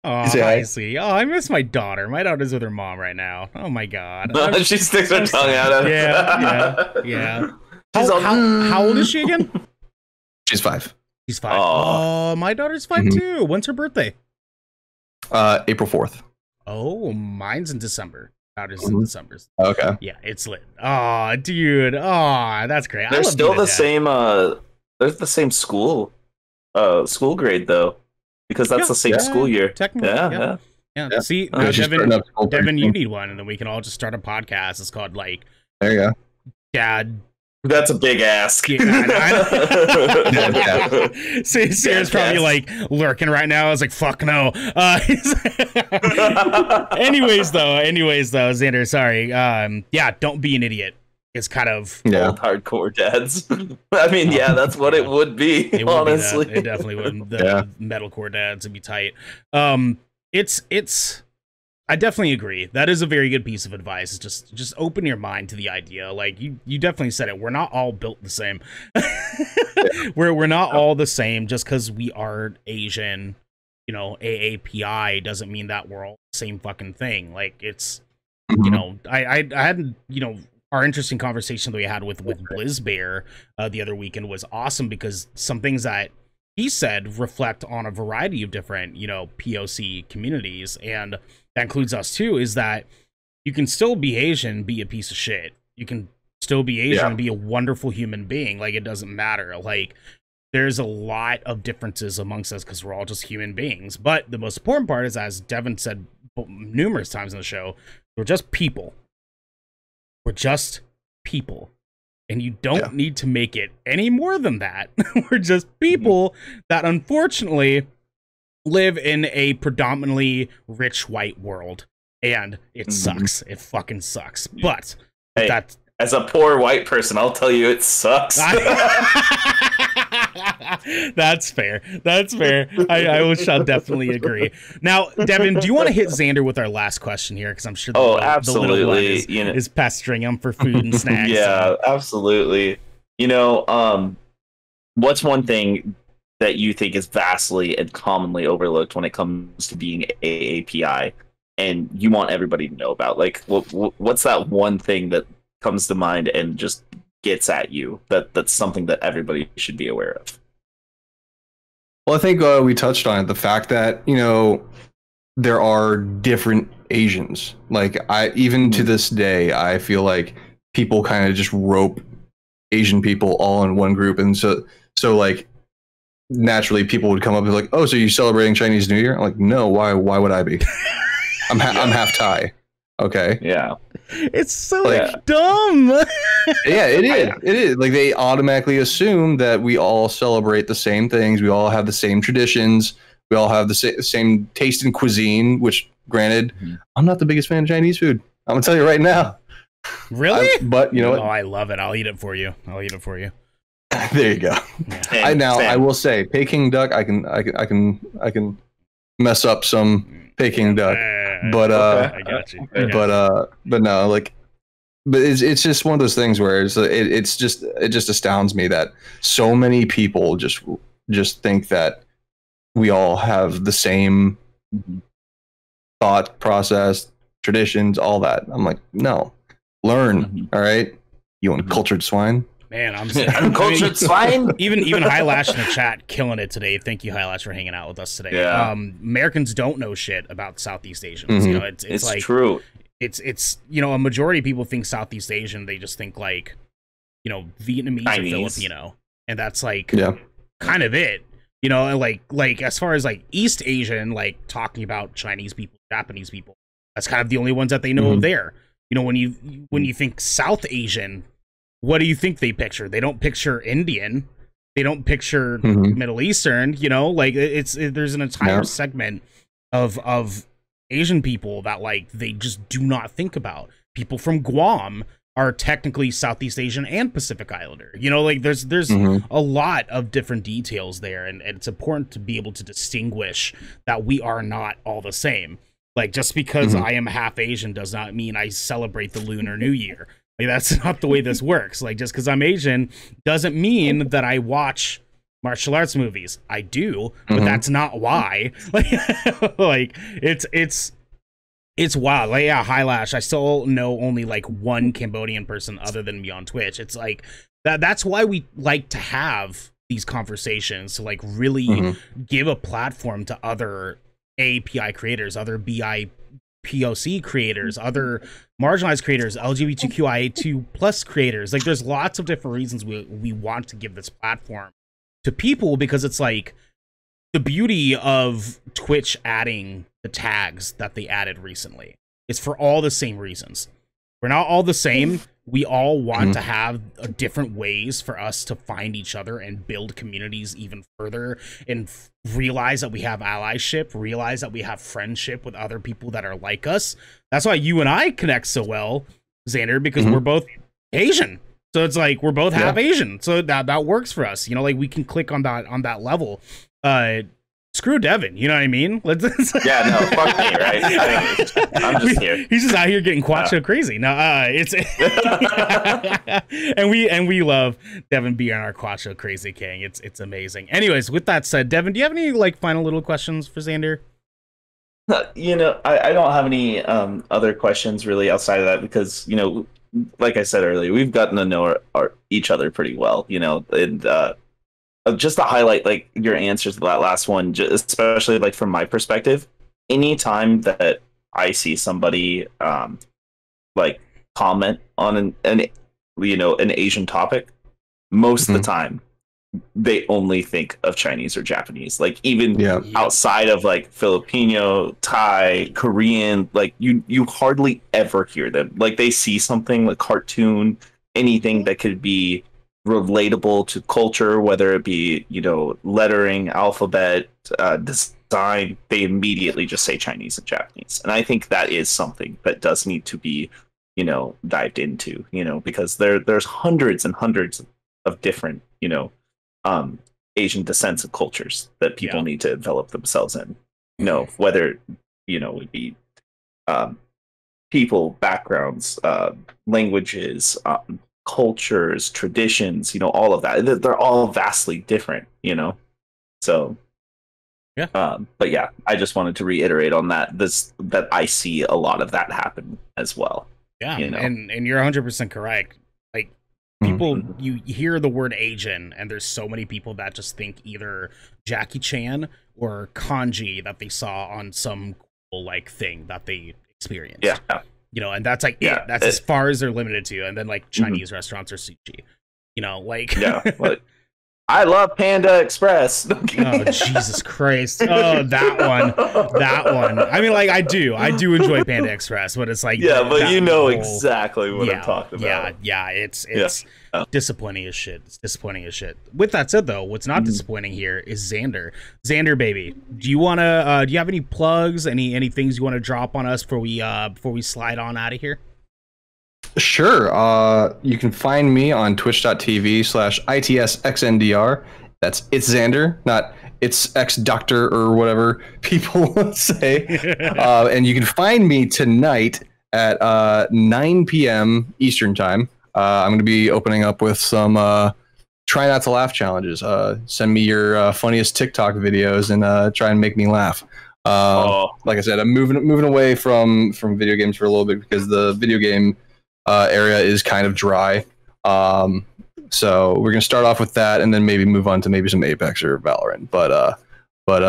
Oh, hi, sweetie. Oh, I miss my daughter. My daughter's with her mom right now. Oh my god. She sticks her tongue out. Yeah. How old is she again? She's 5. She's 5. Oh, my daughter's 5 too. When's her birthday? April 4th. Oh, mine's in December. Daughter's in December. Okay. Yeah, it's lit. Oh, dude. Oh, that's great. They're still the same. They're the same school grade though, because that's the same school year. Technically, yeah. See, Devin, you need one, and then we can all just start a podcast. It's called There you go. Dad. That's a big ask. Sarah's probably lurking right now. I was like, fuck no. Anyways though, Xander, sorry. Don't be an idiot. It's kind of old hardcore dads. I mean, that's what it would be. Honestly, it definitely would. The metalcore dads would be tight. I definitely agree. That is a very good piece of advice. It's just open your mind to the idea. Like you definitely said it. We're not all built the same. We're not all the same just because we are Asian. AAPI doesn't mean that we're all the same fucking thing. Like it's, I hadn't, our interesting conversation that we had with Blizzbear the other weekend was awesome because some things that he said reflect on a variety of different, POC communities, and that includes us too, is that you can still be Asian, be a piece of shit. You can still be Asian and be a wonderful human being. Like, it doesn't matter. Like, there's a lot of differences amongst us because we're all just human beings. But the most important part is, as Devin said numerous times in the show, we're just people. We're just people. And you don't need to make it any more than that. We're just people that unfortunately live in a predominantly rich white world. And it sucks. It fucking sucks. But as a poor white person, I'll tell you it sucks. That's fair. I shall definitely agree. Now, Devin, do you want to hit Xander with our last question here? Because I'm sure the little one is pestering him for food and snacks. Yeah, absolutely. What's one thing that you think is vastly and commonly overlooked when it comes to being AAPI, and you want everybody to know about? Like, what's that one thing that comes to mind and just gets at you that's something that everybody should be aware of? Well, I think we touched on it, the fact that there are different Asians. Like, even to this day, I feel like people kind of just rope Asian people all in one group, and so like naturally people would come up and be like, "Oh, so you celebrating Chinese New Year?" I'm like, "No, why would I be? I'm half Thai." Okay. Yeah. It's so dumb. Yeah, it is. It is. Like, they automatically assume that we all celebrate the same things. We all have the same traditions. We all have the same taste in cuisine, which, granted, I'm not the biggest fan of Chinese food. I'm going to tell you right now. Really? But you know what? Oh, I love it. I'll eat it for you. There you go. Yeah. I will say, Peking duck, I can mess up some Peking duck. But I got you. But no, like, but it's just one of those things where it just astounds me that so many people just think that we all have the same thought process, traditions, all that. I'm like, no, learn. All right, you uncultured swine. Man, I'm uncultured swine. Even Highlash in the chat killing it today. Thank you, Highlash, for hanging out with us today. Yeah. Americans don't know shit about Southeast Asians. It's like true. It's a majority of people think Southeast Asian. They just think like, Vietnamese Chinese. or Filipino, and that's like kind of it. Like as far as like East Asian, like talking about Chinese people, Japanese people, that's kind of the only ones that they know there. When you think South Asian, what do you think they picture? They don't picture Indian. They don't picture Middle Eastern, you know, like there's an entire segment of Asian people that like they just do not think about. People from Guam are technically Southeast Asian and Pacific Islander. You know, like there's a lot of different details there, and it's important to be able to distinguish that we are not all the same. Like, just because I am half Asian does not mean I celebrate the Lunar New Year. Like, that's not the way this works. Like, just because I'm Asian doesn't mean that I watch martial arts movies. I do, but that's not why. Like, it's wild. Like, yeah, Highlash, I still know only like one Cambodian person other than me on Twitch. It's like that's why we like to have these conversations, to like really give a platform to other AAPI creators, other BIPOC creators, other marginalized creators, LGBTQIA2 plus creators. Like, there's lots of different reasons we want to give this platform to people, because it's like the beauty of Twitch adding the tags that they added recently is for all the same reasons. We're not all the same. We all want to have different ways for us to find each other and build communities even further, and realize that we have allyship, realize that we have friendship with other people that are like us. That's why you and I connect so well, Xander, because we're both Asian. So it's like we're both half Asian. So that works for us. You know, like we can click on that level. Screw Devin, you know what I mean? Yeah, no, fuck me, right? I'm just here. He's just out here getting quacho crazy. No, it's and we love Devin being our quacho crazy king. It's amazing. Anyways, with that said, Devin, do you have any like final little questions for Xander? You know, I don't have any other questions really outside of that, because, you know, like I said earlier, we've gotten to know each other pretty well, you know, and just to highlight like your answers to that last one, especially like from my perspective, anytime that I see somebody like comment on an you know, an Asian topic, most of the time they only think of Chinese or Japanese. Like, even outside of like Filipino, Thai, Korean, like you hardly ever hear them. Like, they see something like cartoon, anything that could be relatable to culture, whether it be, you know, lettering, alphabet, design, they immediately just say Chinese and Japanese. And I think that is something that does need to be, you know, dived into, you know, because there's hundreds and hundreds of different, you know, Asian descents and cultures that people need to develop themselves in, you know, whether, you know, it be people, backgrounds, languages, cultures, traditions, you know, all of that. They're all vastly different, you know. So but yeah, I just wanted to reiterate on that, that I see a lot of that happen as well. Yeah, you know? and you're 100% correct. Like, people, you hear the word Asian, and there's so many people that just think either Jackie Chan or kanji that they saw on some cool like thing that they experienced. Yeah. You know, and that's like that's as far as they're limited to. And then like Chinese restaurants or sushi, you know, like like, I love Panda Express. Oh, Jesus Christ. Oh, that one. I mean, like, I do enjoy Panda Express, but it's like, but you know exactly what I'm talking about. Yeah, it's disappointing as shit. It's disappointing as shit. With that said, though, what's not disappointing here is Xander. Xander, baby, do you have any plugs, any things you want to drop on us before we slide on out of here? Sure. You can find me on twitch.tv/ITSXNDR. That's Itsxndr, not it's X Doctor or whatever people say. And you can find me tonight at 9 p.m. Eastern time. I'm going to be opening up with some try not to laugh challenges. Send me your funniest TikTok videos and try and make me laugh. Like I said, I'm moving away from video games for a little bit because the video game area is kind of dry. So we're gonna start off with that and then maybe move on to maybe some Apex or Valorant. But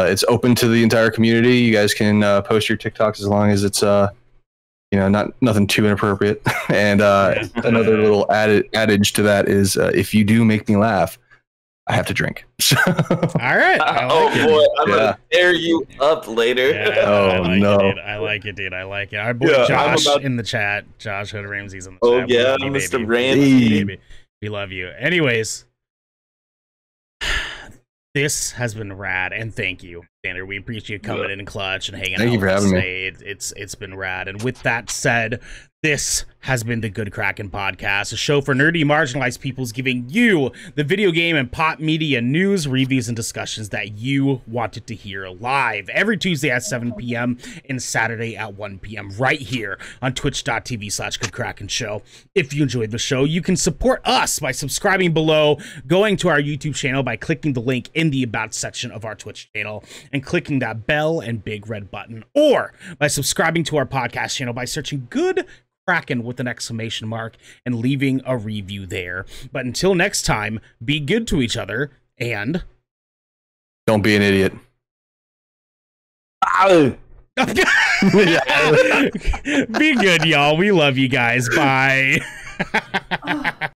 it's open to the entire community. You guys can post your TikToks as long as it's nothing too inappropriate. And another little adage to that is if you do make me laugh, I have to drink. All right. Boy, I'm gonna tear you up later. Yeah, I like it, dude. I like it. Our boy Josh in the chat. Josh Hood Ramsey's in the chat. Mr. Ramsey. We love you. Anyways, This has been rad, and thank you, Xander. We appreciate you coming in clutch and hanging out. Thank you for having me. It's been rad. And with that said, this has been the Good Kraken Podcast, a show for nerdy, marginalized peoples, giving you the video game and pop media news, reviews, and discussions that you wanted to hear live every Tuesday at 7 p.m. and Saturday at 1 p.m. right here on twitch.tv/GoodKrakenShow. If you enjoyed the show, you can support us by subscribing below, going to our YouTube channel by clicking the link in the About section of our Twitch channel, and clicking that bell and big red button, or by subscribing to our podcast channel by searching Good Kraken with an exclamation mark and leaving a review there. But until next time, be good to each other and don't be an idiot. Be good, y'all. We love you guys. Bye.